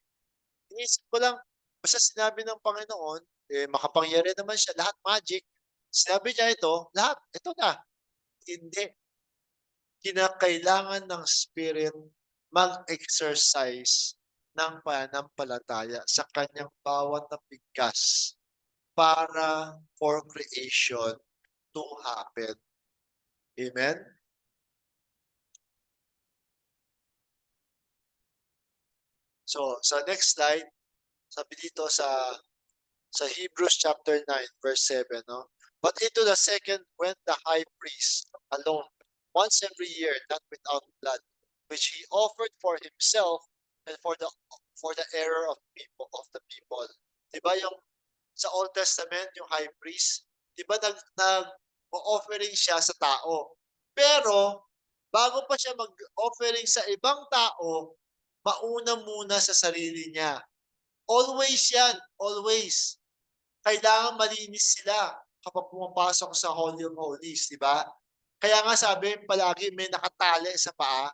Inisip ko lang, basta sinabi ng Panginoon, makapangyarihan naman siya, lahat magic. Sinabi niya ito, lahat, ito na. Hindi. Kinakailangan ng Spirit mag-exercise ng pananampalataya sa kanyang bawat na bigkas para for creation to happen. Amen? So, sa next slide, sabi dito sa Hebrews chapter 9 verse 7, no? But into the second went the high priest alone, once every year, not without blood, which he offered for himself and for the error of the people. 'Di ba yung sa Old Testament, yung high priest, 'di ba nag-offering siya sa tao. Pero bago pa siya mag-offering sa ibang tao, mauna muna sa sarili niya. Always 'yan, always. Kailangan malinis sila kapag pumapasok sa Holy of Holies, 'di ba? Kaya nga sabi palagi may nakatali sa paa.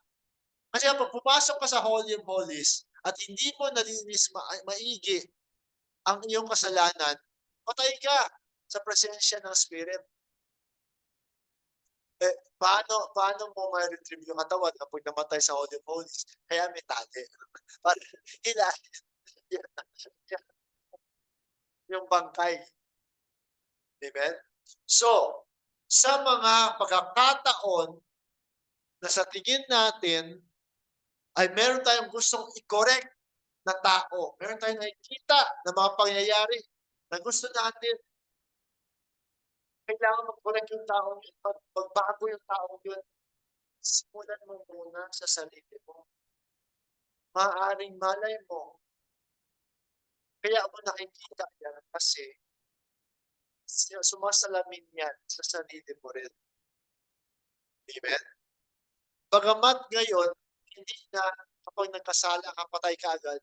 Kasi kapag pumasok ka sa Holy of Holies at hindi mo nalinis maigi ang iyong kasalanan, patay ka sa presensya ng Spirit. Eh, paano mo ma-retrieve yung katawan kapag namatay sa Holy of Holies? Kaya may tali. Para hilahin yung bangkay. Amen? So, sa mga pagkakataon na sa tingin natin ay meron tayong gustong i-correct na tao, meron tayong nakikita na mga pangyayari na gusto natin, kailangan mag-correct yung tao yun, magbago yung tao yun, simulan mo muna sa sarili mo. Maaaring malay mo, kaya mo nakikita yan kasi sumasalamin yan sa sarili mo rin. Amen? Bagamat ngayon, hindi na kapag nagkasala ka, patay ka agad.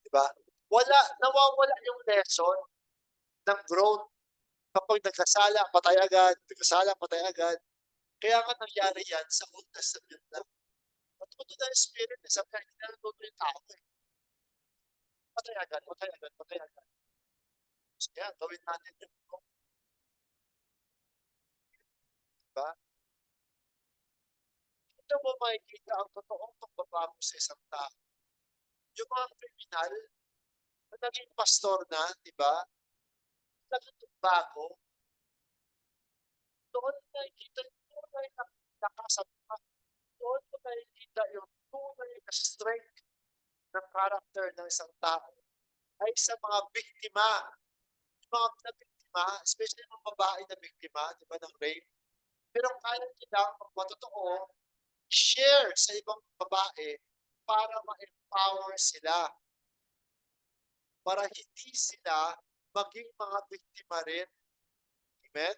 Diba? Nawawala yung lesson ng growth. Kapag nagkasala, patay agad. Nagkasala, patay agad. Kaya nga nangyari yan sa Old Testament lang. Matuto na yung Spirit. Sabi na, hindi na natuto yung tao. Patay agad, patay agad, patay agad. So yan, gawin natin yung diba? Ito mo makikita ang totoong pagbabago sa isang tao. Yung mga kriminal, na naging pastor na, di ba? Naging bago. Doon nakikita yung tunay na nakasama. Doon mo nakikita yung tunay na strength ng character ng isang tao ay sa mga biktima. Yung mga biktima, especially mga babae na biktima, di ba, ng rape. Pero kaya nila matotoo, share sa ibang babae para ma-empower sila. Para hindi sila maging mga biktima rin. Amen?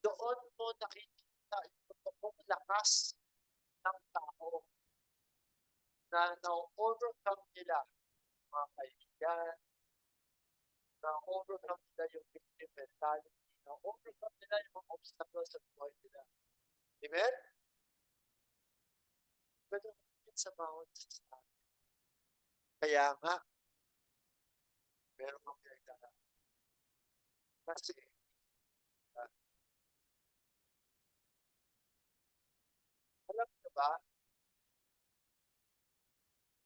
Doon mo nakikita yung totoong lakas ng tao na na-overcome nila mga kaibigan, na-overcome nila yung victim mentality, na-overcome nila yung mga obstacles sa buhay nila. Amen? Ganun din sa bawat isa. Kaya nga, meron kang pinagdala. Kasi, alam nyo ba,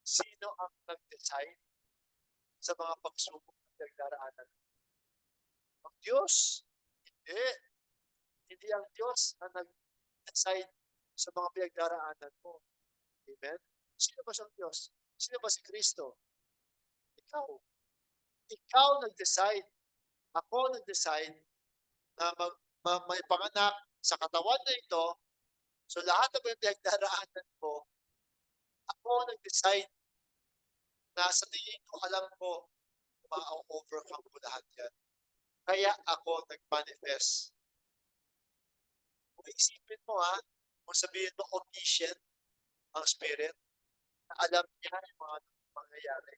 sino ang nag-decide sa mga pagsubok na pinagdaraanan? Ang Diyos. Hindi. Hindi ang Diyos ang nag-decide sa mga pinagdaraanan mo. Amen? Sino ba siyang Diyos? Sino ba si Kristo? Ikaw. Ikaw nag-decide. Ako nag-decide na may panganak sa katawan na ito. So lahat ng pinagdaraanan ko, ako nag-decide na sa tingin ko, alam ko, ma-overcome ko lahat yan. Kaya ako nag-manifest. Kung isipin mo kung sabihin mo omniscient ang Spirit, na alam niya yung mga mangyayari.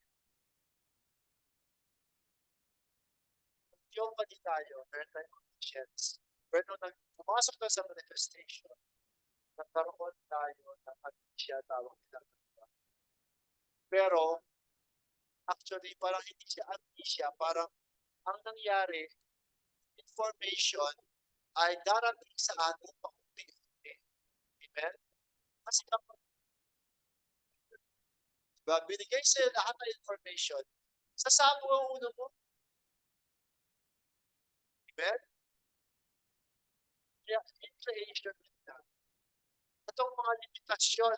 Yung pati tayo, meron tayong omniscience. Pero nung pumasok na sa manifestation, nagkaroon tayo ng amnesia, tawag nila. Pero, actually, parang hindi siya amnesia, parang ang nangyari, information ay darating sa atin paunti-unti. Amen? Kasi kapag diba, binigay sa'yo lahat ng information, sasabog ang ulo mo. Amen? Kaya in creation nila, itong mga limitasyon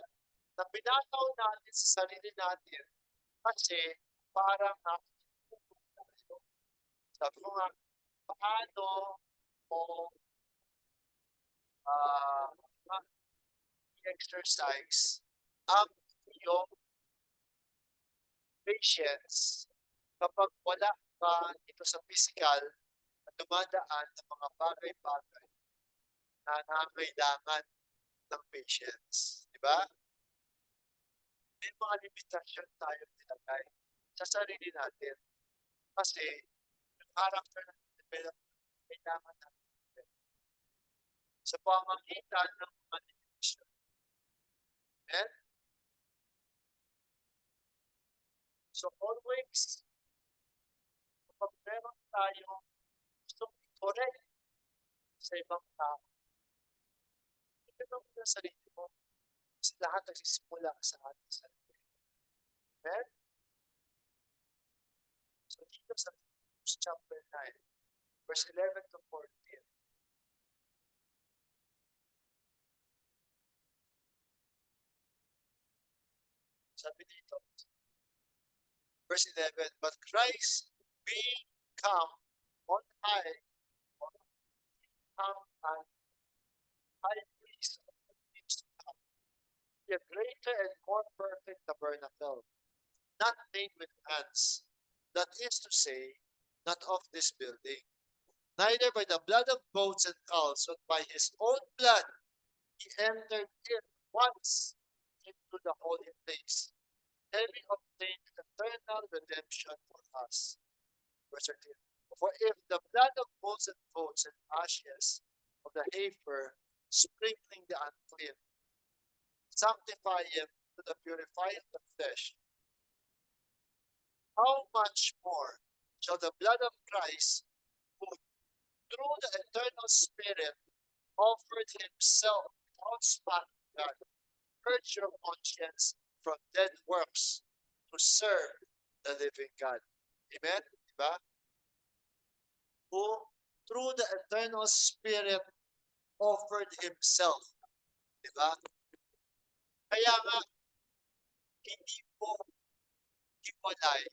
na pinataw natin sa sarili natin kasi parang sabi ko nga, paano mo uh, exercise ang iyong patience kapag wala ka ito sa physical at dumadaan ng mga bagay-bagay na nangangailangan ng patience. Di ba? May mga limitasyon tayo nilagay sa sarili natin kasi yung character na development kailangan natin sa pamagitan ng mga limitasyon. Amen? So always, kapag meron tayong gustong i-correct sa ibang tao, ito mo na sarili mo. Kasi lahat nagsisimula sa ating sarili. Amen? So dito sa chapter 9, verse 11 to 14, sabi dito, verse 11, but Christ being come on high, come and high priest of the things to come, a greater and more perfect tabernacle, not made with hands, that is to say, not of this building, neither by the blood of goats and calves, but by his own blood he entered in once into the holy place, having obtained eternal redemption for us. Verse 13. For if the blood of bulls and goats and ashes of the heifer, sprinkling the unclean, sanctify him to the purifying of the flesh, how much more shall the blood of Christ, who through the eternal Spirit offered himself without spot to God, purge your conscience from dead works to serve the living God. Amen? Diba? Who through the eternal Spirit offered himself. Diba? Kaya nga, hindi po hiwalay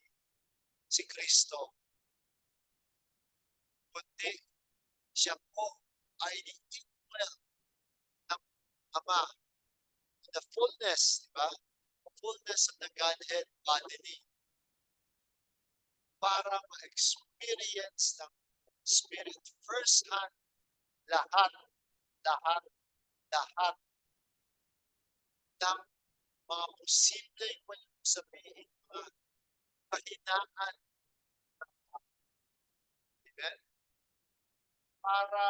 si Kristo, kundi siya po ay equal ng Ama, the fullness, diba? The fullness of the Godhead bodily, para ma-experience ng Spirit first hand lahat ng mga posibleng walang sabihin mga kahinaan. Amen? Para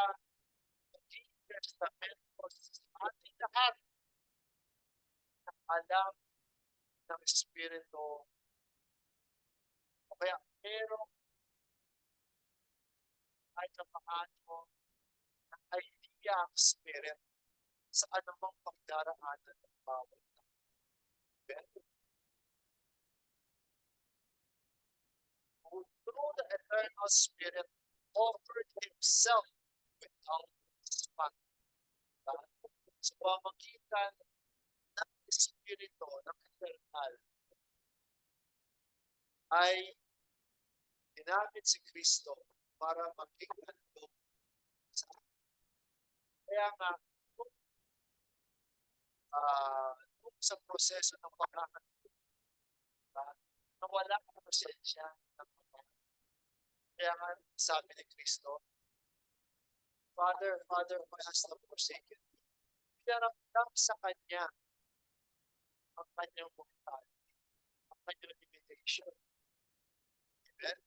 maging testamento sa ating lahat ng alam ng Espiritu. O kaya, pero ay kapaano ng idea ang Spirit sa anumang pagdaraanan ng bawat tao. Who through the eternal Spirit offered himself without spot. Sa pamagitan ng Espiritu ng eternal ay ginamit si Kristo para maging handog sa atin. Kaya nga, kung sa proseso ng pagkakatulog, nawala ang presensya ng Panginoon. Kaya nga, sabi ni Kristo, Father, why hast thou forsaken me? Pinaramdam sa Kanya ang Kanyang mortality, ang Kanyang limitation. Amen?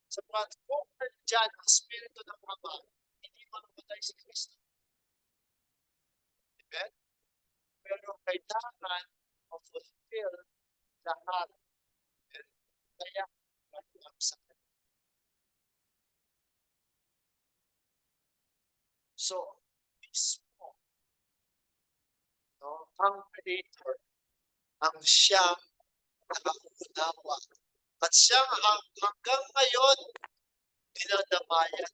Sapat kung nandyan ang Espiritu ng Ama, hindi mamamatay si Kristo. Amen? Pero kailangan ma-fulfill lahat. Kaya kailangan sa Kanya. So, mismo, no, ang Creator, ang siyang nakaunawa. At siyang hanggang ngayon, dinadamayan.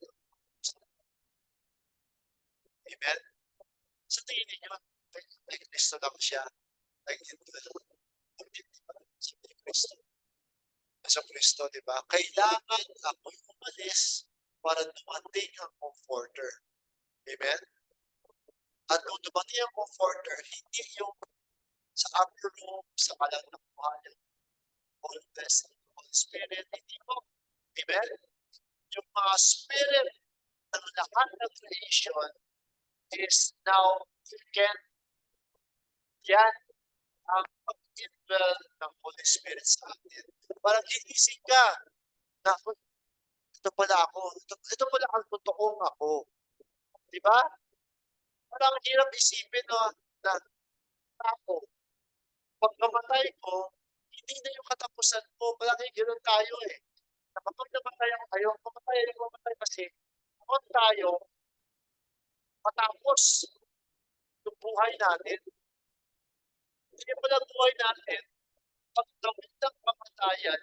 Amen? Sa tingin ninyo, may Kristo lang siya. nag-indwell si Kristo. Sa Kristo, di ba? Kailangan ako'y umalis para dumating ang comforter. Amen? At nung dumating ang comforter, hindi yung sa upper room, sa kalang ng buhayan, Holy Spirit, hindi po. Amen? Yung mga spirit ng lahat ng creation is now can yan ang pag-indwell ng Holy Spirit sa atin. Parang gigising ka na ito pala ako. Ito pala ang totoong ako. Di ba? Parang hirap isipin no, na ako, pag namatay ko, hindi na yung katapusan ko. Palagi ganoon tayo eh. Na kapag namatay ako tayo, mamatay kasi kung tayo matapos yung buhay natin. Hindi pala buhay natin, pag gawin ng pamatayan,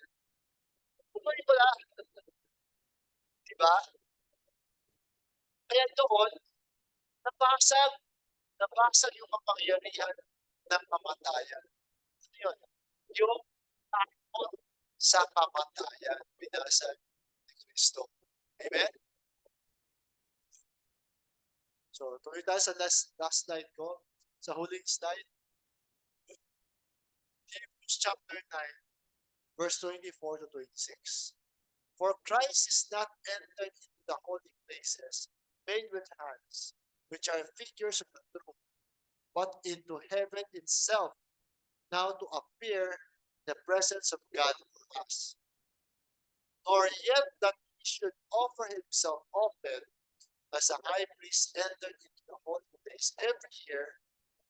buhay pala. Di ba? Kaya doon, nabasag yung kapangyarihan ng kamatayan. Ano yun? Yung takot sa kamatayan, binasag ni Kristo. Amen? So, tuloy tayo sa last slide ko. Sa huling slide. Hebrews chapter 9, verse 24 to 26. For Christ is not entered into the holy places made with hands, which are figures of the truth, but into heaven itself, now to appear in the presence of God for us. Nor yet that he should offer himself often, as a high priest entered into the holy place every year,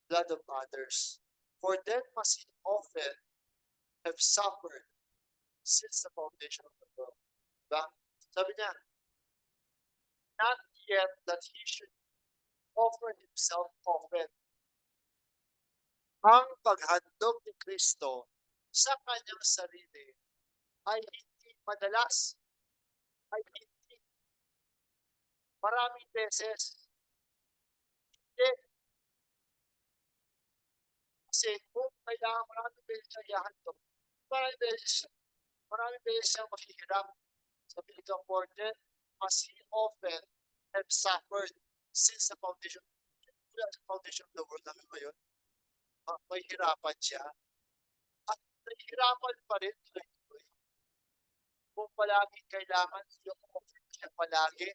blood of others. For then must he often have suffered since the foundation of the world. Diba? Sabi niya, not yet that he should offer himself often. Ang paghandog ni Kristo sa kanyang sarili ay hindi madalas, ay hindi maraming beses. Hindi. Kasi kung kailangan maraming beses siya ihandog, maraming beses siyang mahihirap. Sabi nito, for then must he often have suffered since the foundation of the world. Namin ba yun? May hirapan siya. At nahihirapan pa rin tuloy-tuloy. Kung palagi kailangan yung offer siya palagi.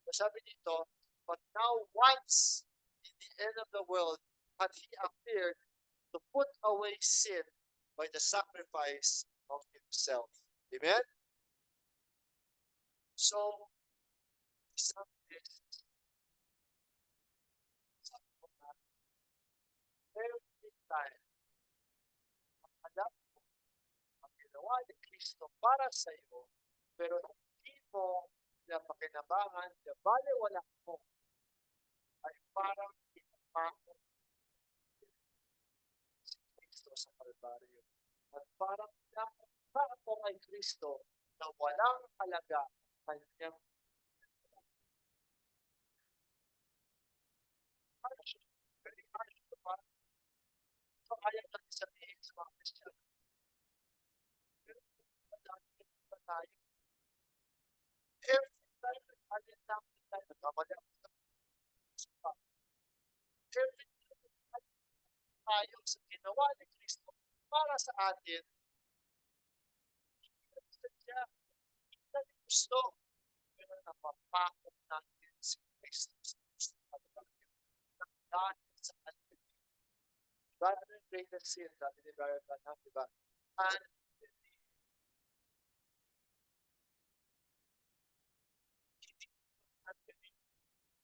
So sabi dito, but now once in the end of the world had he appeared to put away sin by the sacrifice of himself. Amen? So, isang beses, sabi ko na, every time, alam mo, ang ginawa ni Kristo para sa iyo, pero hindi mo na pakinabangan, na baliwala mo, ay parang pinapako si Kristo sa Kalbaryo. At parang pinapako kay Kristo na walang halaga kanyang harsh. Very harsh, diba? Ito ayaw natin sabihin sa mga Kristiyan. Pero madami pa tayo. Every time alin lang tayo nagkamali ako sa every time tayo sa ginawa ni Kristo para sa atin, siya, hindi natin gusto. Pero napapakot natin si Kristo sa gusto pagkakit dahil sa atin. Diba? Ano yung greatest sin? Sabi ni Brian Branham, diba? Unbelief. Hindi unbelief.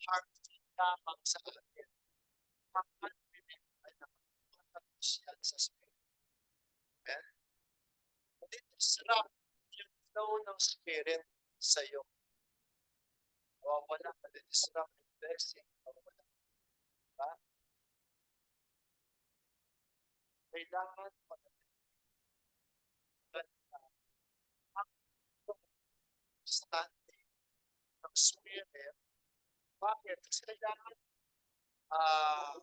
Harmful lamang sa atin. Ang unbelief ay nakapagpatapos yan sa Spirit. Amen? Disrupt yung flow ng Spirit sa iyo. Nawawala, disrupt yung blessing. Nawawala. Diba? Kailangan ang standing ng Spirit. Bakit? Kasi kailangan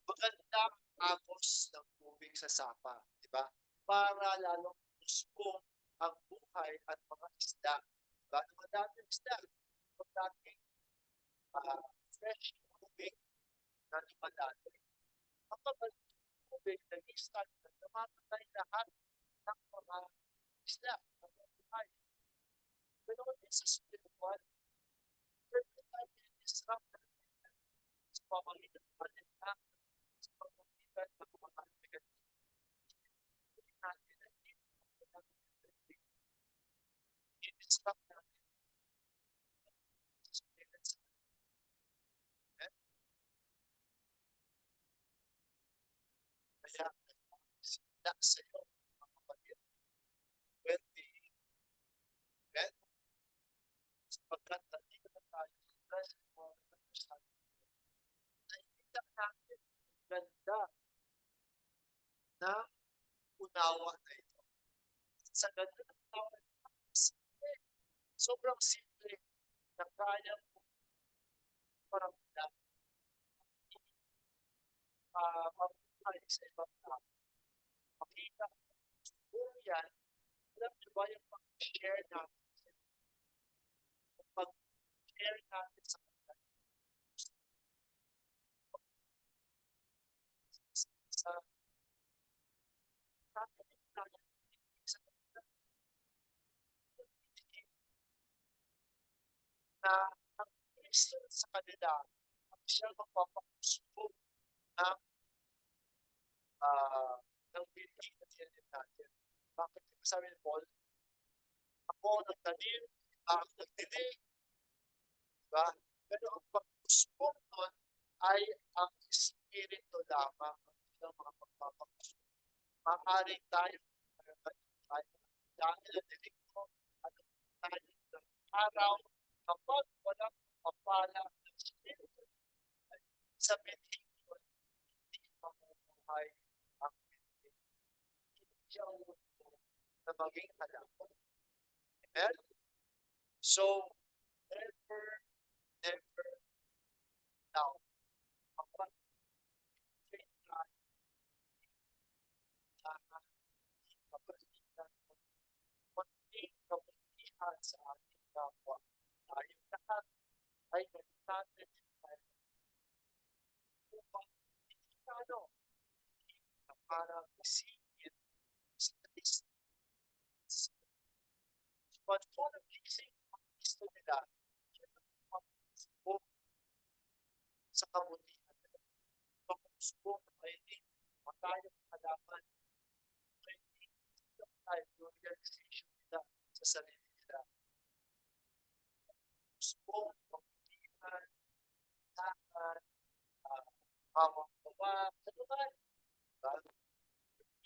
maganda ang agos ng tubig sa sapa, di ba? Para lalong usbong ang buhay at mga isda. Diba? Nung madami ang isda, pag laging fresh tubig na lumalaloy, kapag ang tubig nag-start na namamatay lahat ng mga isda, ng mga buhay. Pero kung sa spiritual, every time disrupt sa pamamagitan ng kanila, sa pamamagitan ng mga negative natin at i-disrupt natin sa spirit sa atin. Kaya, sila sa iyo, mga kapatid, 20, and sapagkat nandito na tayo sa presence mo ng understanding, nakikita natin ang ganda ng unawa na ito. Sa ganda ng unawa na ito, sobrang simple na kaya mo maramdaman mabuhay sa ibang tao. Makita mo yan, alam niyo ba yung pag-share natin, yung pag-share natin sa kanila, sa natin tayo sa kanila, na ang Kristo sa kanila, ang siya magpapakuspo ng ng building na tinanim natin. Bakit? Sabi ni Paul, ako nagtanim, ako nagdinig, diba? Pero ang pagkuspo nun ay ang Espiritu lamang ng mga pagpapakuspo. Maaaring tayo, dahil ang dinig mo, ano tayo ng araw, kapag walang papala ng Espiritu, sa binhi mo, hindi mamumuhay ang binhi. Hindi siya umuto na maging halaman. Amen? So, never, never doubt. Kapag kailangan kapalitan ng konting kabutihan sa ating kapwa, tayong lahat ay nagtatin tayo upang hindi na parang isipin sa Kristo. But for the pleasing ang Kristo nila, yun ang pag-usbong sa kabutihan nila. Pag-usbong na hindi matayong halaman, hindi tayo yung realization nila sa sarili nila. Usbong, kabutihan, tahan, hawak gawa, ano ba?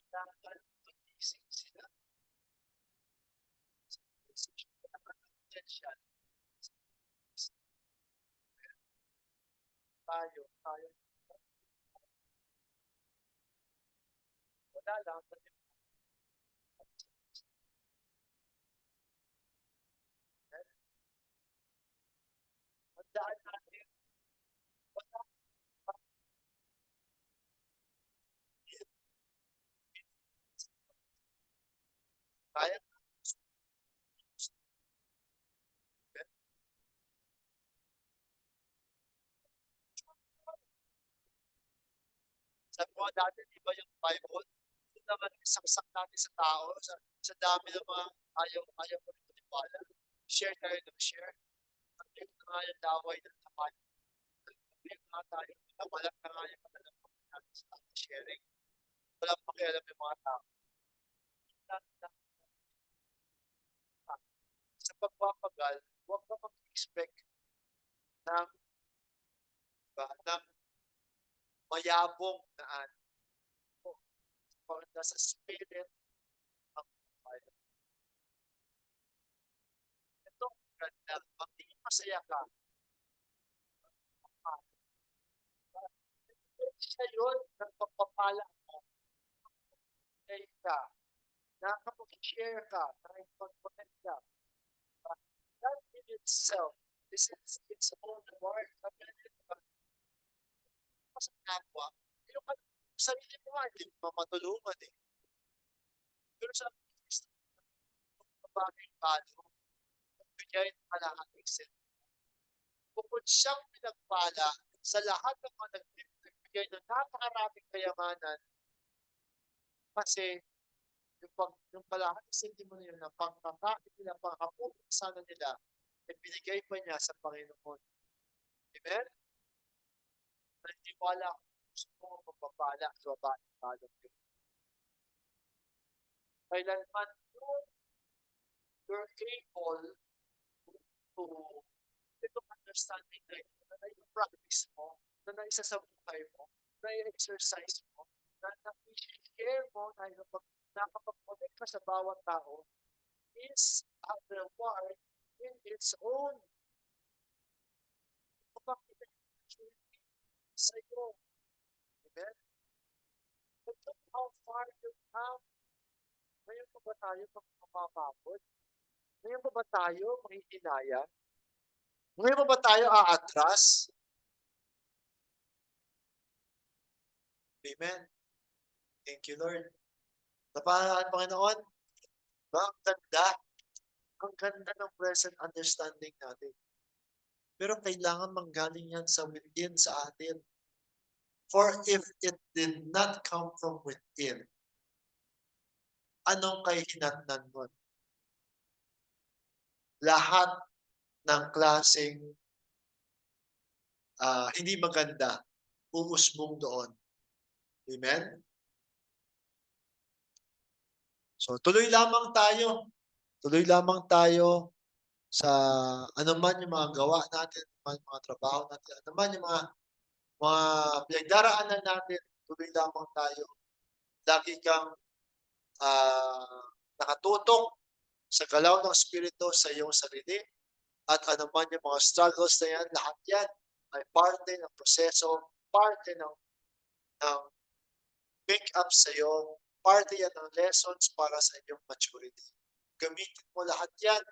Kailangan mag-isip sila sa potential tayo, wala lang, magdaan natin, wala kaya sabi mo dati, di ba yung Bible, kung naman isaksak natin sa tao, sa dami ng mga ayaw mo rin maniwala, share tayo ng share, at yung nga yung laway ng kapal, yung nga tayo, walang na nga yung madalang natin sa sharing, walang pakialam yung mga tao. Sa pagpapagal, huwag ka mag-expect ng, ng mayabong na ano. Pag nasa spirit ang buhay. Ito, ganda. Magiging masaya ka. Siya yun ng pagpapala mo. Kaya ka, na kapag share ka, nakipag-connect ka, that in itself, this is its own reward. sa kapwa, yung sarili mo nga, hindi mo matulungan eh. Pero sa Kristo, bagay palo, bigay ng kalahating sin. Bukod siyang pinagpala sa lahat ng mga nagbibigay ng napakaraming kayamanan, kasi yung kalahating sentimo nila na pangkakain nila, pangkapupusanan nila, ay binigay pa niya sa Panginoon. Amen? Naniniwala ako gusto mo magpapala sa babae palong yun. Kailanman you're able to itong understanding na na-practice mo, na naisa sa buhay mo, na-exercise mo, na na-share mo, na nakapag-connect ka sa bawat tao, is a reward in its own. Kapag sa iyo. Amen? Look how far you come. Ngayon pa ba tayo magpapapagod? Ngayon pa ba tayo mahihinaya? Ngayon pa ba tayo aatras? Amen. Thank you, Lord. Napahaan, Panginoon. Ba, ang ganda. Ang ganda ng present understanding natin. Pero kailangan manggaling yan sa within sa atin. For if it did not come from within, anong kahinatnan nun? Lahat ng klaseng hindi maganda, uusbong doon. Amen? So tuloy lamang tayo. Tuloy lamang tayo sa anuman yung mga gawa natin, mga trabaho natin, anuman yung mga pinagdaraanan natin, tuloy lamang tayo. Lagi kang nakatutok sa galaw ng Espiritu sa iyong sarili. At anuman yung mga struggles na yan, lahat yan ay parte ng proseso, parte ng pick up sa iyo, parte yan ng lessons para sa iyong maturity. Gamitin mo lahat yan,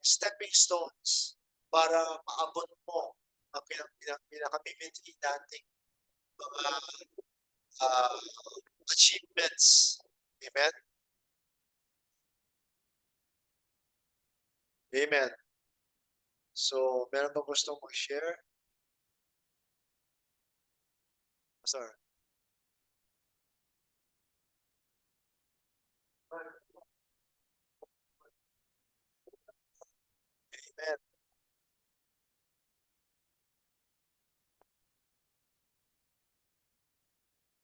stepping stones, para maabot mo ang pinakabibigay nating mga achievements. Amen? Amen. So, meron ba gustong mag-share? Pastor.